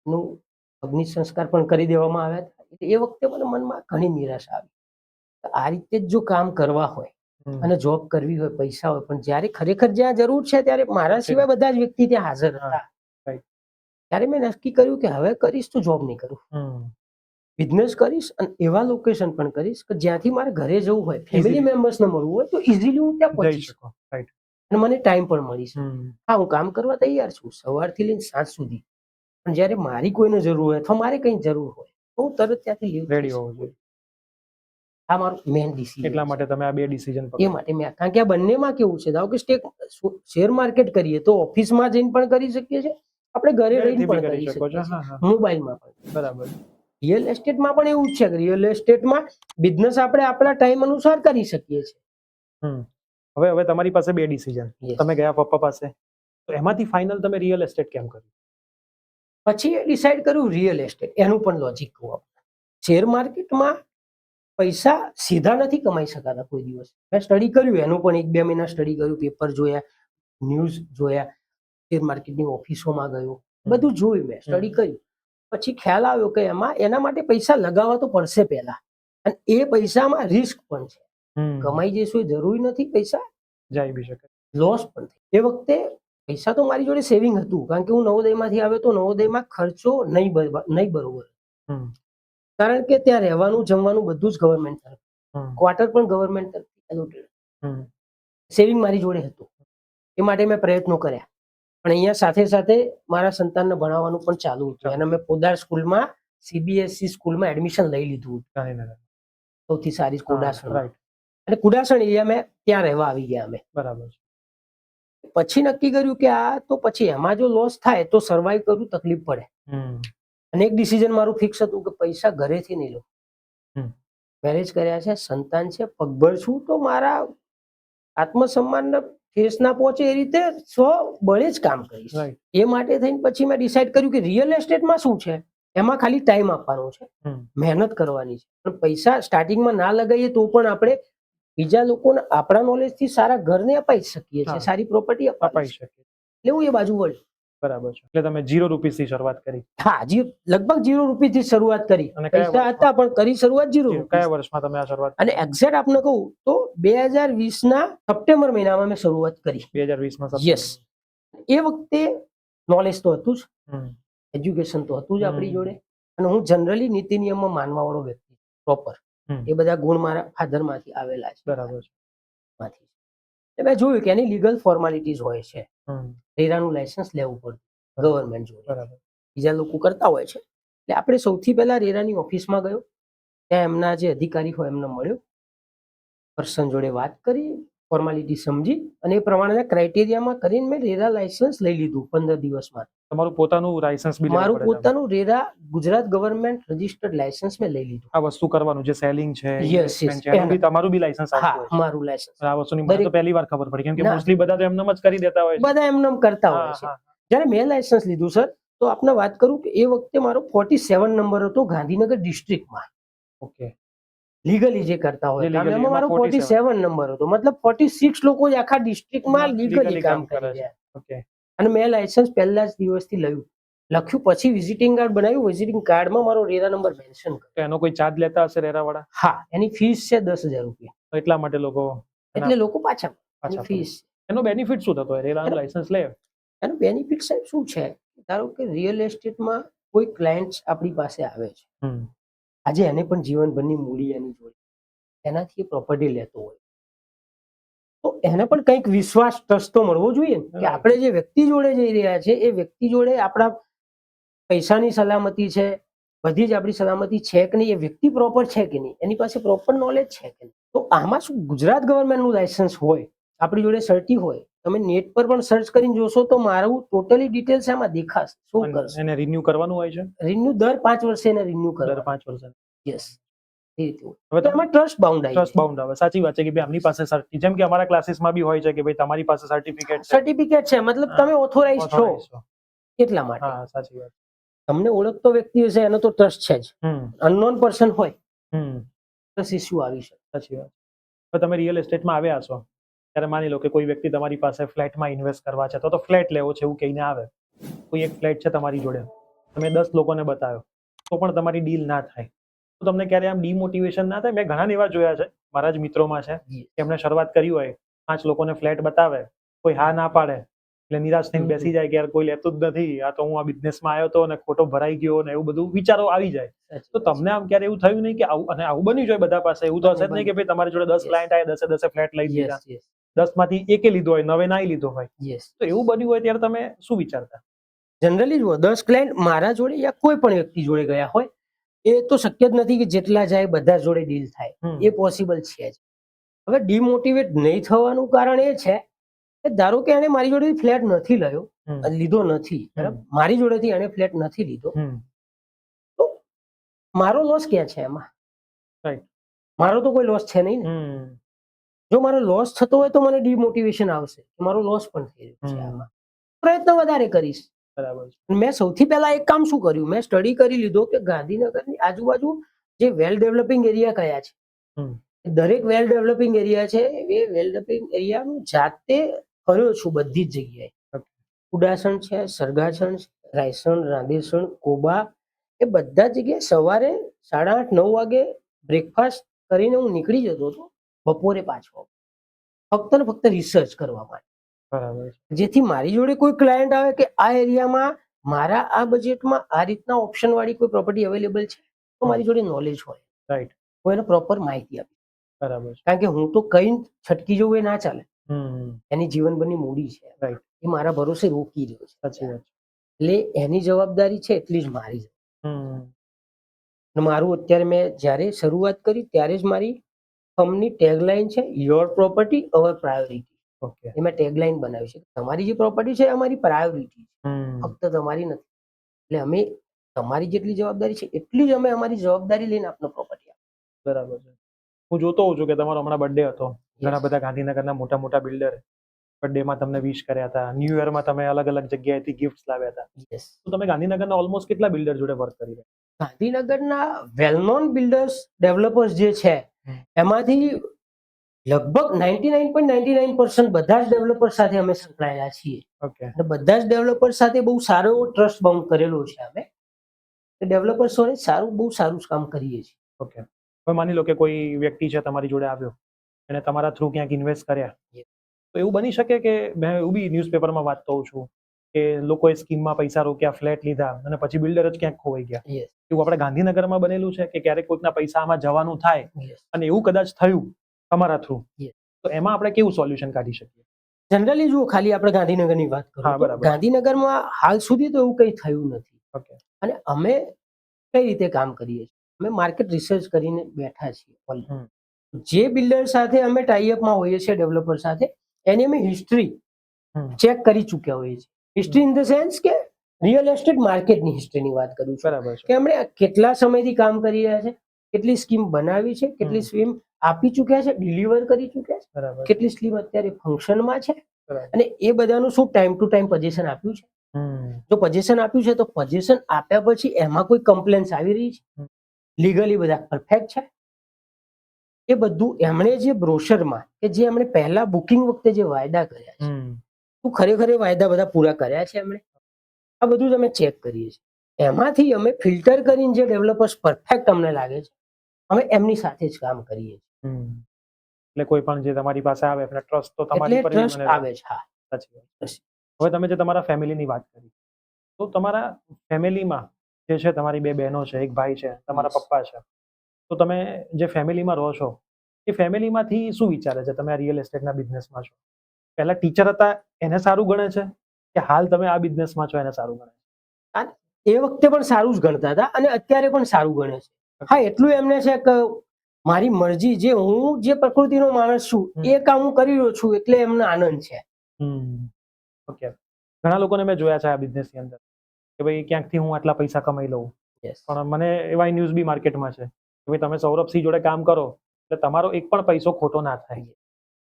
નું અગ્નિ સંસ્કાર પણ કરી દેવામાં આવ્યા હતા. એ વખતે મને મનમાં ઘણી નિરાશા આવી. આ રીતે જ જો કામ કરવા હોય અને જોબ કરવી હોય, પૈસા હોય, પણ જ્યારે ખરેખર જ્યાં જરૂર છે ત્યારે મારા સિવાય બધા જ વ્યક્તિ ત્યાં હાજર હતા. ત્યારે મેં નક્કી કર્યું કે હવે કરીશ તો જોબ નહીં કરું, બિઝનેસ કરીશ, અને એવા લોકેશન પણ કરીશ કે જ્યાંથી મારે ઘરે જવું હોય, ફેમિલી મેમ્બર્સને મળવું હોય, તો ઇઝીલી હું ત્યાં પહોંચી શકું અને મને ટાઈમ પણ મળી શકે. હા, હું કામ કરવા તૈયાર છું સવારથી લઈને સાંજ સુધી, પણ જ્યારે મારી કોઈને જરૂર હોય અથવા મારે કંઈ જરૂર હોય તો હું તરત ત્યાંથી લીવ રેડી હોવું જોઈએ. આ મારું મેઇન ડિસિઝન. એટલા માટે તમે આ 2 ડિસિઝન એ માટે મેં, કારણ કે આ બંનેમાં કેવું છે, ધારો કે શેર માર્કેટ કરીએ તો ઓફિસમાં જઈને પણ કરી શકીએ છીએ, આપણે ઘરે રહીને પણ કરી શકીએ છીએ, મોબાઈલમાં પણ. બરાબર. રિયલ એસ્ટેટમાં પણ એવું જ છે કે રિયલ એસ્ટેટમાં બિઝનેસ આપણે આપણા ટાઈમ અનુસાર કરી શકીએ છીએ. હવે તમારી પાસે બે ડિસિઝન, Yes. તમે ગયા પપ્પા પાસે, તો એમાંથી ફાઇનલ તમે રિયલ એસ્ટેટ કેમ કર્યું? પછી ડિસાઈડ કર્યું રિયલ એસ્ટેટ. એનું પણ લોજિક કહું આપણે. શેર માર્કેટમાં પૈસા સીધા નથી કમાઈ શકાતા કોઈ દિવસ. મેં સ્ટડી કર્યું, એનું પણ 1-2 મહિના સ્ટડી કર્યું, પેપર જોયા, ન્યૂઝ જોયા, શેર માર્કેટની ઓફિસોમાં ગયો, બધું જોયું, મેં સ્ટડી કર્યું. પછી ખ્યાલ આવ્યો કે એના માટે પૈસા લગાવવા તો પડશે પહેલા, અને એ પૈસામાં રિસ્ક પણ છે. કમાઈ જઈશું એ જરૂરી નથી, પૈસા જાય બી શકે. લોસ પણ થાય. એ વખતે પૈસા તો મારી જોડે સેવિંગ હતું, કારણ કે હું નવોદયમાંથી આવ્યો તો નવોદયમાં ખર્ચો નહીં બરોબર, કારણ કે ત્યાં રહેવાનું જમવાનું બધું જ ગવર્મેન્ટ તરફ, ક્વાર્ટર પણ ગવર્મેન્ટ તરફથી એલોટેડ. સેવિંગ મારી જોડે હતું, એ માટે મેં પ્રયત્નો કર્યા. પણ અહીંયા સાથે સાથે મારા સંતાનને ભણાવવાનું પણ ચાલુ હતું, અને મેં પોદાર સ્કૂલમાં CBSE સ્કૂલમાં એડમિશન લઈ લીધું, સૌથી સારી કુડાસણ. અને કુડાસણ એરિયા મેં ત્યાં રહેવા આવી ગયા અમે. બરાબર. પછી નક્કી કર્યું કે આ તો પછી એમાં જો લોસ થાય તો સર્વાઈવ કરવું તકલીફ પડે. અને એક ડિસિઝન મારું ફિક્સ હતું કે પૈસા ઘરેથી નહીં લો. મેરેજ કર્યા છે, સંતાન છે, પગભર છું, તો મારા આત્મસન્માનને ઠેસ ના પહોંચે એ રીતે બળે જ કામ કરીશ. એ માટે થઈને પછી મેં ડિસાઈડ કર્યું કે રિયલ એસ્ટેટમાં શું છે, એમાં ખાલી ટાઈમ આપવાનો છે, મહેનત કરવાની છે, પણ પૈસા સ્ટાર્ટિંગમાં ના લગાવીએ તો પણ આપણે બીજા લોકોને આપણા નોલેજથી સારા ઘરને અપાઈ શકીએ છીએ, સારી પ્રોપર્ટી અપાઈ શકીએ. એટલે હું એ બાજુ વળ્યો. બરાબર છે. એટલે તમે 0 રૂપીસથી શરૂઆત કરી? હા, લગભગ 0 રૂપિયાથી શરૂઆત કરી. પૈસા હતા પણ કરી શરૂઆત 0 રૂપિયા. કયા વર્ષમાં તમે આ શરૂઆત કરી? અને એક્ઝેક્ટ આપને કહું તો 2020ના સપ્ટેમ્બર મહિનામાં મેં શરૂઆત કરી. 2020માં? યસ. એ વખતે નોલેજ તો હતું જ, એજ્યુકેશન તો હતું જ આપણી જોડે, અને હું જનરલી નીતિ નિયમમાં માનવા વાળો વ્યક્તિ, પ્રોપર. એ બધા ગુણ મારા ફાધર માંથી આવેલા છે. બરાબર. મેં જોયું કે એની લીગલ ફોર્માલિટીઝ હોય છે. રેરાનું લાયસન્સ લેવું પડે ગવર્મેન્ટ જોડે, બીજા લોકો કરતા હોય છે. એટલે આપણે સૌથી પહેલા રેરાની ઓફિસમાં ગયો, ત્યાં એમના જે અધિકારી હોય એમને મળ્યો, પર્સન જોડે વાત કરી, ફોર્માલિટી સમજી, અને એ પ્રમાણેના ક્રાઇટેરિયામાં કરીને મેં રેરા લાયસન્સ લઈ લીધું 15 દિવસમાં. તમારું પોતાનું લાયસન્સ બી? મારું પોતાનું RERA Gujarat government registered licence મેં લઈ લીધું. આ વસ્તુ કરવાનું જે સેલિંગ છે, યસ, તમારું બી લાયસન્સ આવતું હોય? હા, મારું લાયસન્સ. આ વસ્તુની મને તો પહેલી વાર ખબર પડી, કેમ કે મોસ્ટલી બધા તો એમનેમ જ કરી દેતા હોય છે. બધા એમનેમ કરતા હોય છે. જ્યારે મેં લાયસન્સ લીધું સર, તો આપને વાત કરું કે એ વખતે મારો 47 નંબર હતો ગાંધીનગર ડિસ્ટ્રિક્ટમાં. ઓકે. લીગલી જે કરતા હોય એમાં મારો 47 નંબર હતો, મતલબ 46 લોકો જ આખા ડિસ્ટ્રિક્ટમાં લીગલી કામ કરી રહ્યા. ઓકે. અને મેં લાયસન્સ પહેલા જ દિવસથી લખ્યું, પછી વિઝિટિંગ કાર્ડ બનાવ્યું, વિઝિટિંગ કાર્ડમાં મારો રેરા નંબર મેન્શન કર્યો. એનો કોઈ ચાર્જ લેતા હશે રેરા વાળા? હા, એની ફીસ છે 10,000 રૂપિયા. એટલા માટે લોકો, એટલે લોકો પાછા ફીસ. એનો બેનિફિટ શું થતો હોય રેરાનું લાયસન્સ લે? એનું બેનિફિટ સાહેબ શું છે, ધારો કે રિયલ એસ્ટેટમાં કોઈ ક્લાયન્ટ આપણી પાસે આવે છે, આજે એને પણ જીવનભરની મૂડી એની જોડે, એનાથી પ્રોપર્ટી લેતો હોય, તો એને પણ કંઈક વિશ્વાસ, ટ્રસ્ટ તો મળવો જોઈએ કે આપણે જે વ્યક્તિ જોડે જઈ રહ્યા છે એ વ્યક્તિ જોડે આપણા પૈસાની સલામતી છે, બધી જ આપણી સલામતી છે કે નહીં, એ વ્યક્તિ પ્રોપર છે કે નહીં, એની પાસે પ્રોપર નોલેજ છે કે નહીં. તો આમાં શું, ગુજરાત ગવર્મેન્ટનું લાયસન્સ હોય, આપણી જોડે સર્ટી હોય, તમે નેટ પર પણ સર્ચ કરીને જોશો તો મારું ટોટલી ડિટેલ્સ એમાં દેખાશે. શું કરશે? એને રિન્યુ કરવાનું હોય છે? રિન્યુ દર 5 વર્ષે એને રિન્યુ કરવાનું. દર 5 વર્ષે? યસ. હવે એમાં ટ્રસ્ટ બાઉન્ડ આવે. સાચી વાત છે કે ભાઈ આમની પાસે સર્ટી, જેમ કે અમારા ક્લાસીસમાં બી હોય છે કે ભાઈ તમારી પાસે સર્ટિફિકેટ છે, મતલબ તમે ઓથોરાઇઝ છો એટલા માટે. હા, સાચી વાત. તમને ઓળખતો વ્યક્તિ હશે એનો તો ટ્રસ્ટ છે જ. અનનોન પર્સન હોય તો ઇશ્યુ આવી શકે. સાચી વાત. હવે તમે રિયલ એસ્ટેટમાં આવ્યા છો ત્યારે માની લો કે કોઈ વ્યક્તિ તમારી પાસે ફ્લેટમાં ઇન્વેસ્ટ કરવા છે, તો ફ્લેટ લેવો છે એવું કહીને આવે, કોઈ એક ફ્લેટ છે તમારી જોડે, તમે 10 લોકોને બતાવ્યો તો પણ તમારી ડીલ ના થાય, તો તમને ક્યારે આમ ડિમોટિવેશન ના થાય? મેં ઘણા એવા જોયા છે, મારા જ મિત્રોમાં છે, એમણે શરૂઆત કરી હોય, 5 લોકોને ફ્લેટ બતાવે, કોઈ હા ના પાડે એટલે નિરાશ થઈને બેસી જાય કે યાર કોઈ લેતું જ નથી, આ તો હું આ બિઝનેસમાં આવ્યો હતો અને ખોટો ભરાઈ ગયો ને એવું બધું વિચારો આવી જાય. તો તમને આમ ક્યારે એવું થયું નહીં કે આવું બન્યું જોઈએ બધા પાસે? એવું તો હશે જ નહીં કે ભાઈ તમારી જોડે 10 ક્લાયન્ટ આવ્યા, 10 ફ્લેટ લઈ દીધા, 10 માંથી એકે લીધો હોય, 9 ના લીધો હોય, તો એવું બન્યું હોય ત્યારે તમે શું વિચારતા? જનરલી જુઓ, 10 ક્લાયન્ટ મારા જોડે યા કોઈ પણ વ્યક્તિ જોડે ગયા હોય, એ તો શક્ય જ નથી કે જેટલા જાય બધા જોડે ડીલ થાય, એ પોસિબલ છે જ. હવે ડિમોટિવેટ નહીં થવાનું કારણ એ છે કે ધારો કે એને મારી જોડેથી ફ્લેટ નથી લીધો નથી, મારી જોડેથી એને ફ્લેટ નથી લીધો, તો મારો લોસ ક્યાં છે એમાં? Right. મારો તો કોઈ લોસ છે નહીં ને. જો મારો લોસ થતો હોય તો મને ડિમોટિવેશન આવશે. મારો લોસ પણ થઈ રહ્યો છે આમાં. પ્રયત્ન વધારે કરીશ. બરાબર છે. મેં સૌથી પહેલા એક કામ શું કર્યું, મેં સ્ટડી કરી લીધો કે ગાંધીનગરની આજુબાજુ જે વેલ ડેવલપિંગ એરિયા કયા છે. દરેક વેલ ડેવલપિંગ એરિયા છે એ વેલ ડેવલપિંગ એરિયાનું જાતે કર્યો છું બધી જ જગ્યાએ. ઉડાસણ છે, સરગાસણ છે, રાયસણ, રાંદેસણ, કોબા, એ બધા જ જગ્યાએ સવારે 8:30-9 વાગે બ્રેકફાસ્ટ કરીને હું નીકળી જતો હતો, બપોરે પાછો ફક્ત ને ફક્ત રિસર્ચ કરવા માટે. બરાબર છે. જેથી મારી જોડે કોઈ ક્લાયન્ટ આવે કે આ એરિયામાં મારા આ બજેટમાં આ રીતના ઓપ્શન વાળી કોઈ પ્રોપર્ટી અવેલેબલ છે, તો મારી જોડે નોલેજ હોય, રાઈટ, હું એને પ્રોપર માહિતી આપી. બરાબર છે. કારણ કે હું તો કઈ છટકી જવું એ ના ચાલે. હમ, એની જીવનભરની મૂડી છે, રાઈટ, એ મારા ભરોસે રોકી રહ્યો છે. સાચી વાત છે. એટલે એની જવાબદારી છે એટલી જ મારી છે. હમ, અને મારું અત્યારે મેં જ્યારે શરૂઆત કરી ત્યારે જ મારી ફર્મની ટેગલાઇન છે your property our priority. Okay. એ મેં ટેગલાઇન બનાવી છે. તમારી જે પ્રોપર્ટી છે એ અમારી પ્રાયોરિટી છે, હમ, ફક્ત તમારી નથી. એટલે અમે તમારી જેટલી જવાબદારી છે એટલી જ અમે અમારી જવાબદારી લઈને આપનો પ્રોપર્ટી આપીએ. બરાબર છે. હું જોતો હોઉં છું કે તમારો હમણાં બર્થડે હતો, ઘણા બધા ગાંધીનગરના મોટા મોટા બિલ્ડર બર્થડેમાં તમને વિશ કર્યા હતા, ન્યૂ યરમાં તમે અલગ અલગ જગ્યાએથી ગિફ્ટ લાવ્યા હતા. યસ. તો તમે ગાંધીનગરના ઓલમોસ્ટ કેટલા બિલ્ડર જોડે વર્ક કરી રહ્યા? ગાંધીનગરના વેલ નોન બિલ્ડર્સ ડેવલપર્સ જે છે એમાંથી લગભગ 99.99% બધા જ ડેવલપર સાથે અમે સંકળાયેલા છીએ. ઓકે. અને બધા જ ડેવલપર સાથે બહુ સારો એવો ટ્રસ્ટ બાઉન્ડ કરેલો છે અમે. ડેવલપર્સ સાથે બહુ સારું કામ કરીએ છીએ. ઓકે. હવે માની લો કે કોઈ વ્યક્તિ છે તમારી જોડે આવ્યો, એને તમારા થ્રુ ક્યાંક ઇન્વેસ્ટ કર્યા, તો એવું બની શકે કે મેં એવું બી ન્યૂઝપેપરમાં વાંચતો હોઉં છું કે લોકોએ સ્કીમમાં પૈસા રોક્યા, ફ્લેટ લીધા અને પછી બિલ્ડર જ ક્યાંક ખોવાઈ ગયા. Yes. એવું આપણે ગાંધીનગરમાં બનેલું છે કે ક્યારેક કોઈકના પૈસા આમાં જવાનું થાય Yes. અને એવું કદાચ થયું તમારા થ્રુ, Yes. તો એમાં આપણે કેવું સોલ્યુશન કાઢી શકીએ? જનરલી જુઓ, ખાલી આપણે ગાંધીનગરની વાત હા, કરીએ તો બરાબર. ગાંધીનગરમાં હાલ સુધી તો એવું કંઈ થયું નથી. ઓકે. અને અમે કઈ રીતે કામ કરીએ છીએ, અમે માર્કેટ રિસર્ચ કરીને બેઠા છીએ. હમ. જે બિલ્ડર સાથે અમે ટાઈઅપમાં હોઈએ છીએ, ડેવલપર સાથે, એની અમે હિસ્ટ્રી હમ. ચેક કરી ચૂક્યા હોઈએ છીએ. હિસ્ટ્રી ઇન ધ સેન્સ કે રિયલ એસ્ટેટ માર્કેટની હિસ્ટ્રીની વાત કરું છું બરાબર છે. કે એમણે કેટલા સમયથી કામ કરી રહ્યા છે, કેટલી સ્કીમ બનાવી છે, કેટલી સ્કીમ આપી ચૂક્યા છે, ડિલિવર કરી ચૂક્યા છે, બરાબર. કેટલી સ્કીમ અત્યારે ફંક્શનમાં છે, બરાબર. અને એ બધાનું શું ટાઈમ ટુ ટાઈમ પજેશન આપ્યું છે. હમ. જો પજેશન આપ્યું છે તો પજેશન આપ્યા પછી એમાં કોઈ કમ્પ્લેન્સ આવી રહી છે, લીગલી બધા પરફેક્ટ છે, એ બધું એમણે જે બ્રોશરમાં કે જે એમણે પહેલા બુકિંગ વખતે જે વાયદા કર્યા છે, શું ખરેખર એ વાયદા બધા પૂરા કર્યા છે એમણે, આ બધું જ અમે ચેક કરીએ છીએ. એમાંથી અમે ફિલ્ટર કરીને જે ડેવલપર્સ પરફેક્ટ અમને લાગે છે, અમે એમની સાથે જ કામ કરીએ છીએ. એટલે કોઈ પણ જે તમારી પાસે આવે એટલે ટ્રસ્ટ તો તમારી એટલે પર જ ટ્રસ્ટ બનેલો. આવે છે. હા, સાચી વાત. હવે તમે જે તમારા ફેમિલીની વાત કરી, તો તમારા ફેમિલીમાં જે છે, તમારી બે બહેનો છે, એક ભાઈ છે, તમારા Yes. પપ્પા છે, તો તમે જે ફેમિલીમાં રહો છો એ ફેમિલીમાંથી શું વિચારે છે? તમે આ રિયલ એસ્ટેટના બિઝનેસમાં છો, પહેલા ટીચર હતા એને સારું ગણે છે કે હાલ તમે આ બિઝનેસમાં છો એને સારું ગણે છે? એ વખતે પણ સારું જ ગણતા હતા અને અત્યારે પણ સારું ગણે છે. હા, એટલું એમને છે કે મારી મરજી, જે હું જે પ્રકૃતિનો માણસ છું એ કામ હું કરી રહ્યો છું એટલે એમને આનંદ છે. ઓકે. ઘણા લોકોને મેં જોયા છે આ બિઝનેસની અંદર કે ભાઈ ક્યાંકથી હું આટલા પૈસા કમાઈ લઉં, Yes. પણ મને એવા ન્યૂઝ બી માર્કેટમાં છે કે ભાઈ તમે સૌરભસિંહ જોડે કામ કરો એટલે તમારો એક પણ પૈસો ખોટો ના થાય.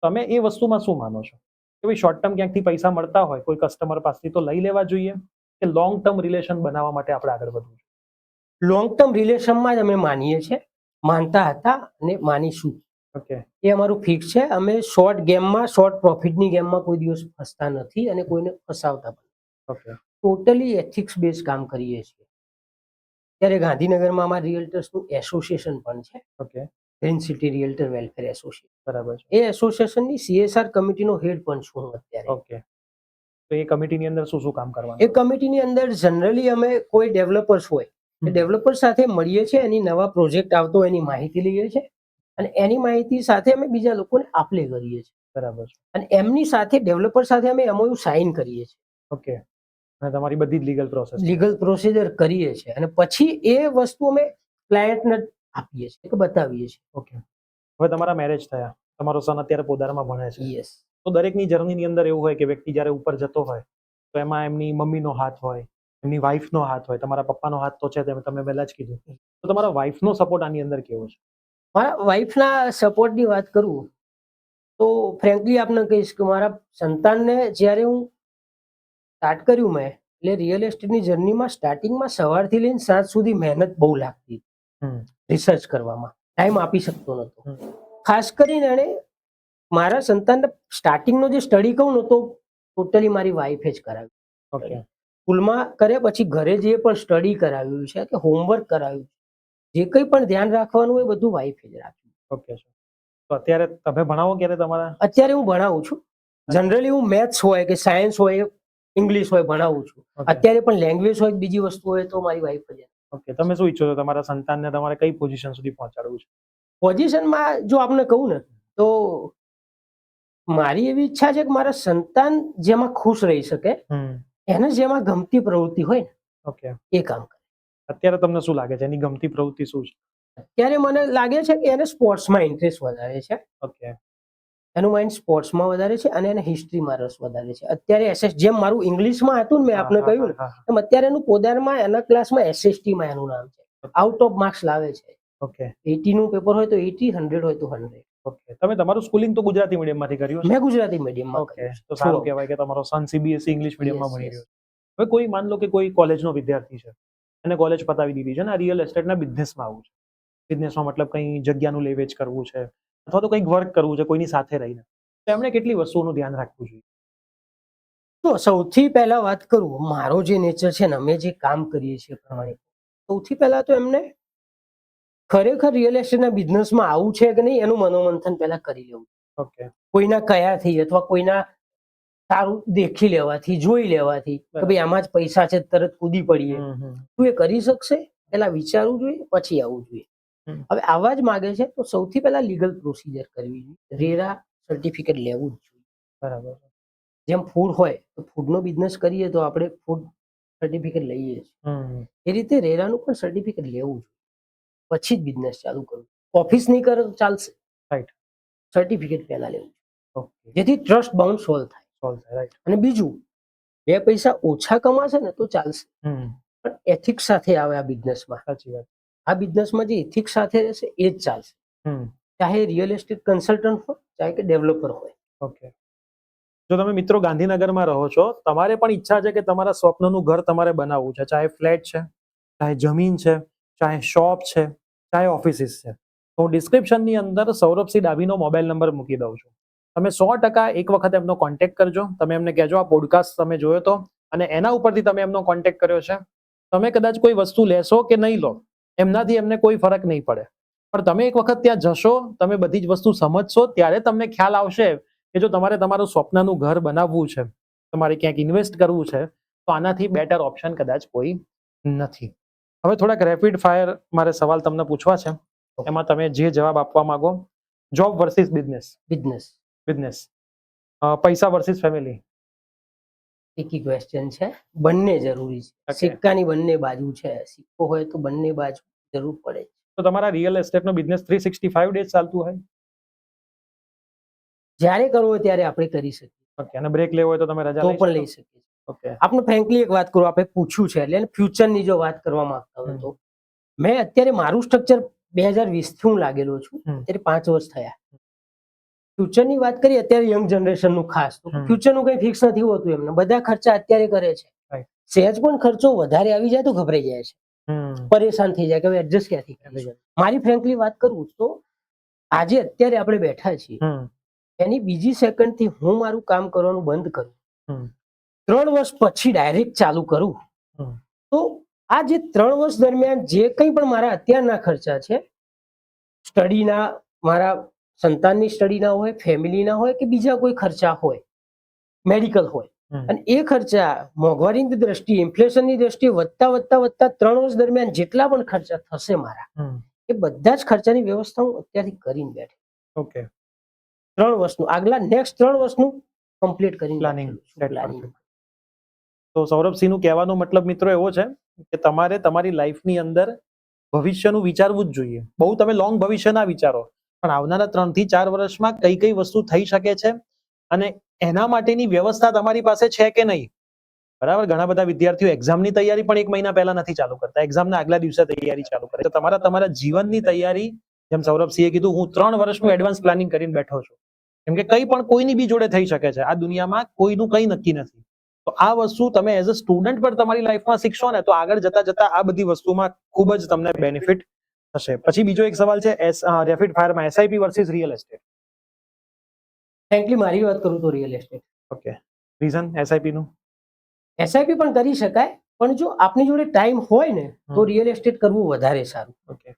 તમે એ વસ્તુમાં શું માનો છો કે ભાઈ શોર્ટ ટર્મ ક્યાંકથી પૈસા મળતા હોય કોઈ કસ્ટમર પાસેથી તો લઈ લેવા જોઈએ કે લોંગ ટર્મ રિલેશન બનાવવા માટે આપણે આગળ વધવું જોઈએ? લોંગ ટર્મ રિલેશનમાં જ અમે માનીએ છીએ, માનતા હતા અને માનીશું. ઓકે. એ અમારું ફિક્સ છે. અમે શોર્ટ ગેમમાં, શોર્ટ પ્રોફિટની ગેમમાં કોઈ દિવસ ફસતા નથી અને કોઈને ફસાવતા પણ. ઓકે. ટોટલી એથિક્સ બેઝ કામ કરીએ છીએ. ત્યારે ગાંધીનગરમાં અમારા રિયલ્ટર્સનું એસોસિએશન પણ છે, okay. Green city realtor welfare association. બરાબર છે. એ એસોસિએશનની CSR કમિટીનો હેડ પણ છું હું અત્યારે. ઓકે. તો એ કમિટીની અંદર શું શું કામ એ કરવાનું? કમિટીની અંદર જનરલી અમે કોઈ ડેવલપર્સ હોય એ ડેવલપર સાથે મળીએ છીએ, એની નવા પ્રોજેક્ટ આવતો એની માહિતી લઈએ છીએ અને એની માહિતી સાથે અમે બીજા લોકોને આપલે કરીએ છીએ. બરાબર છે. અને એમની સાથે ડેવલપર સાથે અમે MOU સાઇન કરીએ છીએ. ઓકે. અને તમારી બધી જ લીગલ પ્રોસેસ લીગલ પ્રોસિજર કરીએ છીએ અને પછી એ વસ્તુ અમે ક્લાયન્ટને આપીએ છીએ કે બતાવીએ છીએ. ઓકે. હવે તમારા મેરેજ થયા, તમારો સન અત્યારે પોદારમાં ભણે છે, યસ. તો દરેકની જર્નીની અંદર એવું હોય કે વ્યક્તિ જ્યારે ઉપર જતો હોય તો એમાં એમની મમ્મીનો હાથ હોય, એમની વાઈફનો હાથ હોય, તમારા પપ્પાનો હાથ તો છે, તમે પહેલા જ કીધું, તો તમારા વાઇફનો સપોર્ટ આની અંદર કેવો છે? મારા વાઈફના સપોર્ટની વાત કરું તો ફ્રેન્કલી આપને કહીશ કે મારા સંતાનને જ્યારે હું સ્ટાર્ટ કર્યું મેં એટલે રિયલ એસ્ટેટની જર્નીમાં સ્ટાર્ટિંગમાં સવારથી લઈને સાંજ સુધી મહેનત બહુ લાગતી હમ, રિસર્ચ કરવામાં ટાઈમ આપી શકતો નહોતો. હમ. ખાસ કરીને એણે મારા સંતાનને સ્ટાર્ટિંગનો જે સ્ટડી કહું ને તો ટોટલી મારી વાઈફે જ કરાવ્યું. ઓકે સ્કૂલમાં કરે પછી ઘરે જે પણ સ્ટડી કરાવ્યું છે કે હોમવર્ક કરાવ્યું જે કંઈ પણ ધ્યાન રાખવાનું હોય બધું વાઈફે જ રાખ્યું. ઓકે છે. તો અત્યારે તમે ભણાવો ક્યારે તમારા? અત્યારે હું ભણાવું છું. જનરલી હું મેથ્સ હોય કે સાયન્સ હોય ઇંગ્લિશ હોય ભણાવું છું. Okay. અત્યારે પણ લેંગ્વેજ હોય કે બીજી વસ્તુ હોય તો મારી વાઈફ જ ઓકે તમે શું ઈચ્છો છો તમારા સંતાનને તમારે કઈ પોઝિશન સુધી પહોંચાડવું છે? પોઝિશનમાં જો આપને કહું ને તો મારી એવી ઈચ્છા છે કે મારા સંતાન જેમાં ખુશ રહી શકે એને જેમાં ગમતી પ્રવૃત્તિ હોય ને ઓકે એ કામ કરે. અત્યારે તમને શું લાગે છે એની ગમતી પ્રવૃત્તિ શું છે? ત્યારે મને લાગે છે કે એને સ્પોર્ટ્સમાં ઇન્ટરેસ્ટ વધારે છે. ઓકે એનું માઇન્ડ સ્પોર્ટ્સમાં વધારે છે અને એને હિસ્ટ્રીમાં રસ વધારે છે. અત્યારે જેમ મારું ઇંગ્લિશમાં હતું ને મેં આપને કહ્યું ને એમ અત્યારે એનું પોદારમાં એના ક્લાસમાં SST માં એનું નામ છે. આઉટ ઓફ માર્ક્સ લાવે છે. ઓકે 80 નું પેપર હોય તો 80, 100 હોય તો 100. ઓકે તમે તમારું સ્કૂલિંગ તો ગુજરાતી મીડિયમમાંથી કર્યું છે? મેં ગુજરાતી મીડિયમમાં ઓકે કર્યું છે. તો સારું કહેવાય કે તમારો સન CBSE ઇંગ્લિશ મીડિયમમાં Yes, ભણી yes. રહ્યો છે. હવે કોઈ માન લો કે કોઈ કોલેજનો વિદ્યાર્થી છે અને કોલેજ પતાવી દીધી છે અને આ રિયલ એસ્ટેટના બિઝનેસમાં આવવું છે. બિઝનેસમાં મતલબ કંઈ જગ્યાનું લે વેચ કરવું છે અથવા તો કંઈક વર્ક કરવું છે કોઈની સાથે રહીને, તો એમણે કેટલી વસ્તુઓનું ધ્યાન રાખવું જોઈએ? તો સૌથી પહેલા વાત કરું મારો જે નેચર છે ને અમે જે કામ કરીએ છીએ પ્રમાણે સૌથી પહેલા તો એમને ખરેખર રિયલ એસ્ટેટના બિઝનેસમાં આવું છે કે નહીં એનું મનોમંથન પહેલા કરી લેવું. ઓકે કોઈના કયાથી અથવા કોઈના સારું દેખી લેવાથી જોઈ લેવાથી કે ભાઈ આમાં જ પૈસા છે તરત કૂદી પડીએ તું એ કરી શકશે પહેલા વિચારવું જોઈએ પછી આવવું જોઈએ. હમ. હવે આવા જ માગે છે તો સૌથી પહેલા લીગલ પ્રોસિજર કરવી જોઈએ. રેરા સર્ટિફિકેટ લેવું જ જોઈએ. બરાબર જેમ ફૂડ હોય તો ફૂડનો બિઝનેસ કરીએ તો આપણે ફૂડ સર્ટિફિકેટ લઈએ છીએ એ રીતે રેરાનું પણ સર્ટિફિકેટ લેવું જોઈએ પછી જ બિઝનેસ ચાલુ કરવું. ઓફિસ નહીં કરે તો ચાલશે, રાઈટ સર્ટિફિકેટ પહેલા લેવું ઓકે જેથી ટ્રસ્ટ બાઉન્ડ સોલ્વ થાય. સોલ્વ થાય રાઈટ અને બીજું 2 પૈસા ઓછા કમાશે ને તો ચાલશે પણ એથિક્સ સાથે આવે આ બિઝનેસમાં. સાચી વાત આ બિઝનેસમાં જે એથિક્સ સાથે રહેશે એ જ ચાલશે. ચાહે રિયલ એસ્ટેટ કન્સલ્ટન્ટ હોય ચાહે કે ડેવલપર હોય. ઓકે જો તમે મિત્રો ગાંધીનગરમાં રહો છો તમારે પણ ઈચ્છા છે કે તમારા સ્વપ્નનું ઘર તમારે બનાવવું છે, ચાહે ફ્લેટ છે, ચાહે જમીન છે, ચાહે શોપ છે, ચાહે ઓફિસીસ છે, તો હું ડિસ્ક્રિપ્શનની અંદર સૌરભસિંહ ડાભીનો મોબાઈલ નંબર મૂકી દઉં છું. તમે 100% એક વખત એમનો કોન્ટેક્ટ કરજો. તમે એમને કહેજો આ પોડકાસ્ટ તમે જોયો તો અને એના ઉપરથી તમે એમનો કોન્ટેક્ટ કર્યો છે. તમે કદાચ કોઈ વસ્તુ લેશો કે નહીં લો એમનાથી એમને કોઈ ફરક નહીં પડે, પણ તમે એક વખત ત્યાં જશો તમે બધી જ વસ્તુ સમજશો ત્યારે તમને ખ્યાલ આવશે કે જો તમારે તમારું સ્વપ્નનું ઘર બનાવવું છે, તમારે ક્યાંક ઇન્વેસ્ટ કરવું છે તો આનાથી બેટર ઓપ્શન કદાચ કોઈ નથી. હવે થોડાક રેપિડ ફાયર મારે સવાલ તમને પૂછવા છે, એમાં તમે જે જવાબ આપવા માંગો. Job versus business? બિઝનેસ. પૈસા વર્સિસ ફેમિલી? એકી ક્વેશ્ચન છે. બંને જરૂરી છે. Okay. સિક્કાની બંને બાજુ છે. સિક્કો હોય તો બંને બાજુ જરૂર પડે. તો તમારા રિયલ એસ્ટેટનો બિઝનેસ 365 ડેઝ ચાલતું હોય? જ્યારે કરવો હોય ત્યારે આપણે કરી શકીએ. ઓકે અને બ્રેક લેવો હોય તો તમે રજા તો લઈ પણ શકો? લઈ શકીએ. ઓકે આપણે ફ્રેન્કલી એક વાત કરું આપણે પૂછ્યું છે એટલે ફ્યુચરની જો વાત કરવા માંગતા હોય તો મેં અત્યારે મારું સ્ટ્રક્ચર 2020 થી હું લાગેલો છું. અત્યારે 5 વર્ષ થયા. ફ્યુચરની વાત કરીએ અત્યારે યંગ જનરેશનનું ખાસ તો ફ્યુચરનું કંઈ ફિક્સ નથી હોતું. એમને બધા ખર્ચા અત્યારે કરે છે. Right. સહેજ પણ ખર્ચો વધારે આવી જાય તો ગભરાઈ જાય છે, પરેશાન થઈ જાય કે હવે એડજસ્ટ ક્યાંથી કરીશું. મારી ફ્રેન્કલી વાત કરું તો આજે અત્યારે આપણે બેઠા છીએ એની બીજી સેકન્ડથી હું મારું કામ કરવાનું બંધ કરું 3 વર્ષ પછી ડાયરેક્ટ ચાલુ કરું તો આ જે 3 વર્ષ દરમિયાન જે કંઈ પણ મારા અત્યારના ખર્ચા છે સ્ટડીના, મારા સંતાનની સ્ટડીના હોય, ફેમિલીના હોય કે બીજા કોઈ ખર્ચા હોય, મેડિકલ હોય, અને એ ખર્ચા મોંઘવારીની દ્રષ્ટિએ ઇન્ફ્લેશનની દ્રષ્ટિએ વધતા 3 વર્ષ દરમિયાન જેટલા પણ ખર્ચા થશે મારા એ બધા જ ખર્ચાની વ્યવસ્થા હું અત્યારથી કરીને બેઠો. ઓકે 3 વર્ષનું આગલા નેક્સ્ટ 3 વર્ષનું કમ્પ્લીટ કરીને પ્લાનિંગ. પ્લાનિંગ. તો સૌરભસિંહનું કહેવાનો મતલબ મિત્રો એવો છે કે તમારે તમારી લાઈફની અંદર ભવિષ્યનું વિચારવું જ જોઈએ. બહુ તમે લોંગ ભવિષ્ય ના વિચારો પણ આવનારા 3 થી 4 વર્ષમાં કઈ કઈ વસ્તુ થઈ શકે છે અને એના માટેની વ્યવસ્થા તમારી પાસે છે કે નહીં બરાબર. ઘણા બધા વિદ્યાર્થીઓ એક્ઝામની તૈયારી પણ 1 મહિના પહેલા નથી ચાલુ કરતા, એક્ઝામના આગલા દિવસે તૈયારી ચાલુ કરે. તો તમારા જીવનની તૈયારી, જેમ સૌરભસિંહે કીધું, હું 3 વર્ષનું એડવાન્સ પ્લાનિંગ કરીને બેઠો છું, કેમ કે કંઈ પણ કોઈની બી જોડે થઈ શકે છે. આ દુનિયામાં કોઈનું કંઈ નક્કી નથી. તો આ વસ્તુ તમે એઝ અ સ્ટુડન્ટ પર તમારી લાઈફમાં શીખશો ને, તો આગળ જતા આ બધી વસ્તુમાં ખૂબ જ તમને બેનિફિટ થશે. પછી બીજો એક સવાલ છે રેપિડ ફાયરમાં, SIP versus real estate. Frankly મારી વાત કરું તો real estate. Okay, reason SIP નું? એસઆઈપી પણ કરી શકાય, પણ જો આપની જોડે ટાઈમ હોય ને તો રિયલ એસ્ટેટ કરવું વધારે સારું. ઓકે,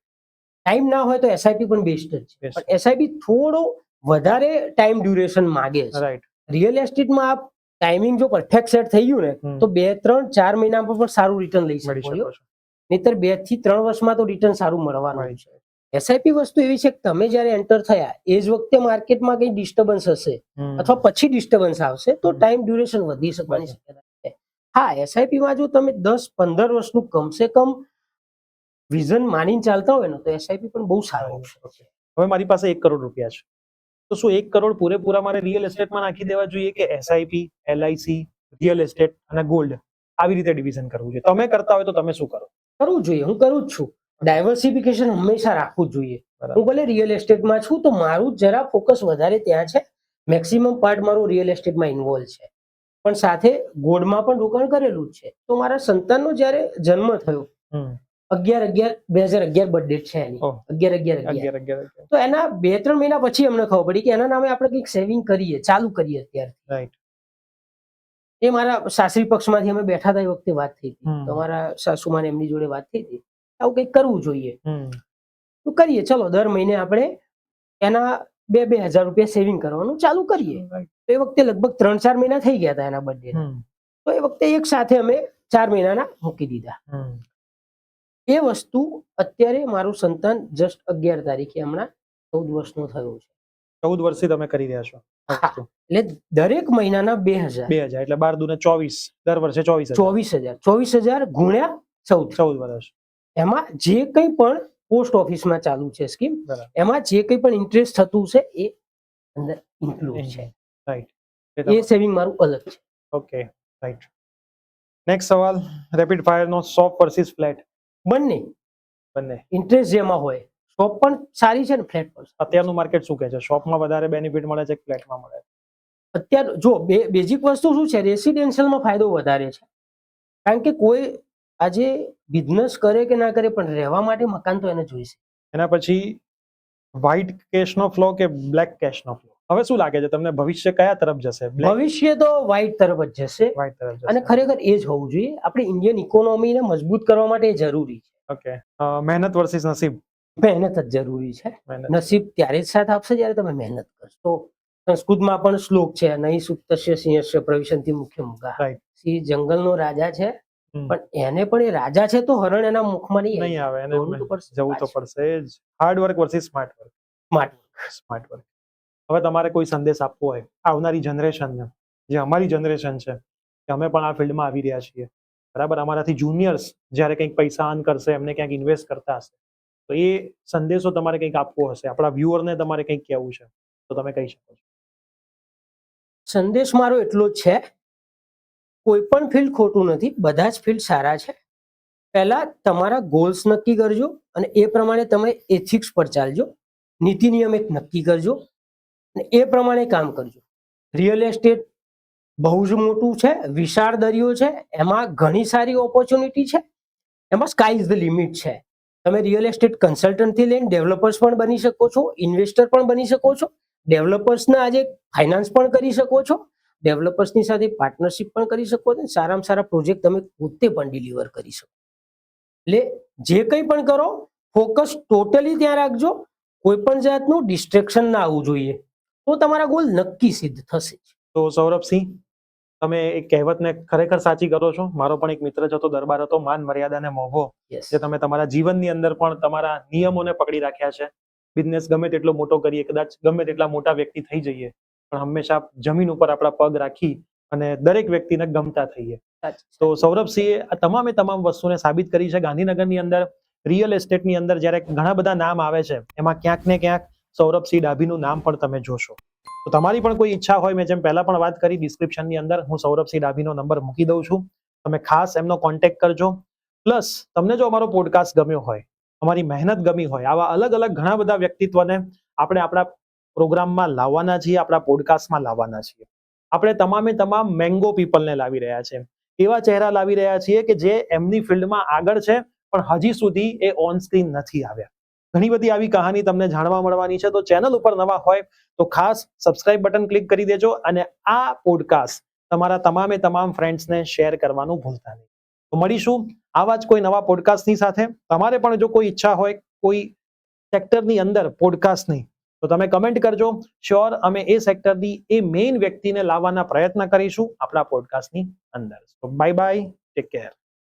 ટાઈમ ના હોય તો એસઆઈપી પણ બેસ્ટ જ છે, Best. પણ એસઆઈપી થોડો વધારે ટાઈમ ડ્યુરેશન માંગે છે. રાઈટ. રિયલ એસ્ટેટમાં આપ ટાઈમિંગ જો પરફેક્ટ સેટ થઈ ગયું ને તો 2, 3, 4 મહિનામાં પણ સારું રિટર્ન લઈ મળી શકો શકો છો. છો. નહીતર 2 થી 3 વર્ષમાં તો રિટર્ન સારું મળવાનું મળી છે. એસઆઈપી વસ્તુ એવી છે કે તમે જ્યારે એન્ટર થયા એ જ વખતે માર્કેટમાં કંઈ ડિસ્ટર્બન્સ હશે અથવા પછી ડિસ્ટર્બન્સ આવશે તો ટાઈમ ડ્યુરેશન વધી શકવાની શક્યતા છે. હા, એસઆઈપીમાં જો તમે 10-15 વર્ષનું કમસે કમ વિઝન માનીને ચાલતા હોય ને તો એસઆઈપી પણ બહુ સારો ઓપ્શન છે. હવે મારી પાસે 1 કરોડ રૂપિયા છે, તો શું 1 કરોડ પૂરેપૂરા મારે રિયલ એસ્ટેટમાં નાખી દેવા જોઈએ કે એસઆઈપી, એલઆઈસી, રિયલ એસ્ટેટ અને ગોલ્ડ આવી રીતે ડિવિઝન કરવું જોઈએ? તમે કરતા હોય તો તમે શું કરો? કરવું જોઈએ, હું કરું જ છું. ડાયવર્સિફિકેશન હંમેશા રાખવું જ જોઈએ. બરાબર. હું ભલે રિયલ એસ્ટેટમાં છું તો મારું જરા ફોકસ વધારે ત્યાં છે. મેક્સિમમ પાર્ટ મારું રિયલ એસ્ટેટમાં ઇન્વોલ્વ છે, પણ સાથે ગોલ્ડમાં પણ રોકાણ કરેલું જ છે. તો મારા સંતાનનો જ્યારે જન્મ થયો 11/11/2011 બર્થડે છે એની, ઓહ. 11/11/11, તો એના 2-3 મહિના પછી અમને ખબર પડી કે એના નામે આપણે કંઈક સેવિંગ કરીએ, ચાલુ કરીએ અત્યારે. રાઈટ. એ મારા સાસરી પક્ષમાંથી અમે બેઠા હતા એ વખતે વાત થઈ હતી. હમ. તો મારા સાસુમાને એમની જોડે વાત થઈ હતી, આવું કંઈક કરવું જોઈએ. હમ. તો કરીએ, ચલો દર મહિને આપણે એના 2,000 રૂપિયા સેવિંગ કરવાનું ચાલુ કરીએ. તો એ વખતે લગભગ 3-4 મહિના થઈ ગયા હતા એના બર્થડે. તો એ વખતે એક સાથે અમે 4 મહિનાના મૂકી દીધા. એ વસ્તુ અત્યારે મારું સંતાન જસ્ટ 11 તારીખે હમણાં 14 વર્ષનો થયો છે. 14 વર્ષથી તમે કરી રહ્યા છો? હા, એટલે દરેક મહિનાના 2,000 2,000 એટલે 12 દુને 24, દર વર્ષે 24,000. 24,000 ગુણ્યા 14. 14 વર્ષ. એમાં જે કંઈ પણ પોસ્ટ ઓફિસમાં ચાલુ છે સ્કીમ, બરાબર. એમાં જે કંઈ પણ ઇન્ટરેસ્ટ થતું છે એ અંદર ઇન્ક્લુડ છે. રાઈટ. એ સેવિંગ મારું અલગ છે. Okay, right. નેક્સ્ટ સવાલ, રેપિડ ફાયર નો શોપ વર્સિસ ફ્લેટ. બંને બંને ઇન્ટરેસ્ટ જેમાં હોય, શોપ પણ સારી છે ને ફ્લેટ પણ. અત્યારનું માર્કેટ શું કહે છે? શોપમાં વધારે બેનિફિટ મળે છે કે ફ્લેટમાં મળે છે? અત્યારે જો બેઝિક વસ્તુ શું છે, રેસિડેન્શિયલમાં ફાયદો વધારે છે, કારણ કે કોઈ આજે બિઝનેસ કરે કે ના કરે પણ રહેવા માટે મકાન તો એને જોઈશે. એના પછી વ્હાઇટ કેશનો ફ્લો કે બ્લેક કેશનો ફ્લો? હવે શું લાગે છે તમને, ભવિષ્ય કયા તરફ જશે? ભવિષ્ય તો વ્હાઇટ તરફ જ જશે, વ્હાઇટ તરફ જશે. અને ખરેખર એ જ હોવું જોઈએ. આપણી ઇન્ડિયન ઇકોનોમીને મજબૂત કરવા માટે એ જરૂરી છે. ઓકે, મહેનત વર્સિસ નસીબ? મહેનત જ જરૂરી છે. મહેનત. નસીબ ત્યારે જ સાથ આપશે જ્યારે તમે મહેનત કરશો. સંસ્કૃતમાં પણ શ્લોક છે, નહીં સુપ્તસ્ય સિંહસ્ય પ્રવિશન્તિ મુખ્ય મુખા. રાઈટ. સિંહ જંગલનો રાજા છે, પણ એને પણ એ રાજા છે તો હરણ એના મુખમાં નહીં આવે, એને દોડવું તો પડશે. જવું તો પડશે જ. Hard work versus smart work? Smart work. હવે તમારે કોઈ સંદેશ આપવો હોય આવનારી જનરેશનને, જે અમારી જનરેશન છે, કે અમે પણ આ ફિલ્ડમાં આવી રહ્યા છીએ, બરાબર, અમારાથી જુનિયર્સ જ્યારે કંઈક પૈસા અર્ન કરશે, એમને ક્યાંક ઇન્વેસ્ટ કરતા હશે, તો એ સંદેશો તમારે કંઈક આપવો હશે, આપણા વ્યુઅરને તમારે કંઈક કહેવું છે, તો તમે કહી શકો છો. સંદેશ મારો એટલો જ છે, કોઈ પણ ફિલ્ડ ખોટું નથી, બધા જ ફિલ્ડ સારા છે. પહેલા તમારા ગોલ્સ નક્કી કરજો અને એ પ્રમાણે તમે એથિક્સ પર ચાલજો, નીતિ નિયમ એક નક્કી કરજો અને એ પ્રમાણે કામ કરજો. રિયલ એસ્ટેટ બહુ જ મોટું છે, વિશાળ દરિયો છે, એમાં ઘણી સારી ઓપોર્ચ્યુનિટી છે, એમાં સ્કાય ઇઝ ધ લિમિટ છે. તમે રિયલ એસ્ટેટ કન્સલ્ટન્ટથી લઈને ડેવલપર્સ પણ બની શકો છો, ઇન્વેસ્ટર પણ બની શકો છો, ડેવલપર્સના આજે ફાઇનાન્સ પણ કરી શકો છો, ડેવલપર્સની સાથે પાર્ટનરશિપ પણ કરી શકો છો, સારામાં સારા પ્રોજેક્ટ તમે પોતે પણ ડિલિવર કરી શકો. એટલે જે કંઈ પણ કરો, ફોકસ ટોટલી ત્યાં રાખજો, કોઈ પણ જાતનું ડિસ્ટ્રેક્શન ના આવવું જોઈએ, તો તમારા ગોલ નક્કી સિદ્ધ થશે. તો સૌરભસિંહ, તમે એક કહેવતને ખરેખર સાચી કરો છો. મારો પણ એક મિત્ર હતો, દરબાર હતો, માન મર્યાદાને મોભો, જે તમે તમારા જીવનની અંદર પણ તમારા નિયમોને પકડી રાખ્યા છે. બિઝનેસ ગમે તેટલો મોટો કરીએ, કદાચ ગમે તેટલા મોટા વ્યક્તિ થઈ જઈએ, પણ હંમેશા જમીન ઉપર આપણા પગ રાખી અને દરેક વ્યક્તિને ગમતા થઈએ. તો સૌરભસિંહે આ તમામ વસ્તુને સાબિત કરી છે. ગાંધીનગરની અંદર રિયલ એસ્ટેટની અંદર જ્યારે ઘણા બધા નામ આવે છે, એમાં ક્યાંક ને ક્યાંક સૌરભસિંહ ડાભીનું નામ પણ તમે જોશો. તો તમારી પણ કોઈ ઈચ્છા હોય, મેં જેમ પહેલા પણ વાત કરી, ડિસ્ક્રિપ્શનની અંદર હું સૌરભસિંહ ડાભીનો નંબર મૂકી દઉં છું, તમે ખાસ એમનો કોન્ટેક્ટ કરજો. પ્લસ તમને જો અમારો પોડકાસ્ટ ગમ્યો હોય, અમારી મહેનત ગમી હોય, આવા અલગ અલગ ઘણા બધા વ્યક્તિત્વને આપણે આપણા પ્રોગ્રામમાં લાવવાના છીએ, આપણા પોડકાસ્ટમાં લાવવાના છીએ. આપણે તમામે તમામ મેંગો પીપલને લાવી રહ્યા છે, એવા ચહેરા લાવી રહ્યા છીએ કે જે એમની ફિલ્ડમાં આગળ છે પણ હજી સુધી એ ઓન સ્ક્રીન નથી આવ્યા. ઘણી બધી આવી કહાની તમને જાણવા મળવાની છે. તો ચેનલ ઉપર નવા હોય તો ખાસ સબસ્ક્રાઇબ બટન ક્લિક કરી દેજો અને આ પોડકાસ્ટ તમારા તમામે તમામ ફ્રેન્ડ્સને શેર કરવાનું ભૂલતા નહીં. તો મળીશું આવા જ કોઈ નવા પોડકાસ્ટની સાથે. તમારે પણ જો કોઈ ઈચ્છા હોય કોઈ સેક્ટરની અંદર પોડકાસ્ટની, તો તમે કમેન્ટ કરજો. શ્યોર અમે એ સેક્ટરની એ મેઇન વ્યક્તિને લાવવાના પ્રયત્ન કરીશું આપણા પોડકાસ્ટની અંદર. તો બાય બાય, ટેક કેર.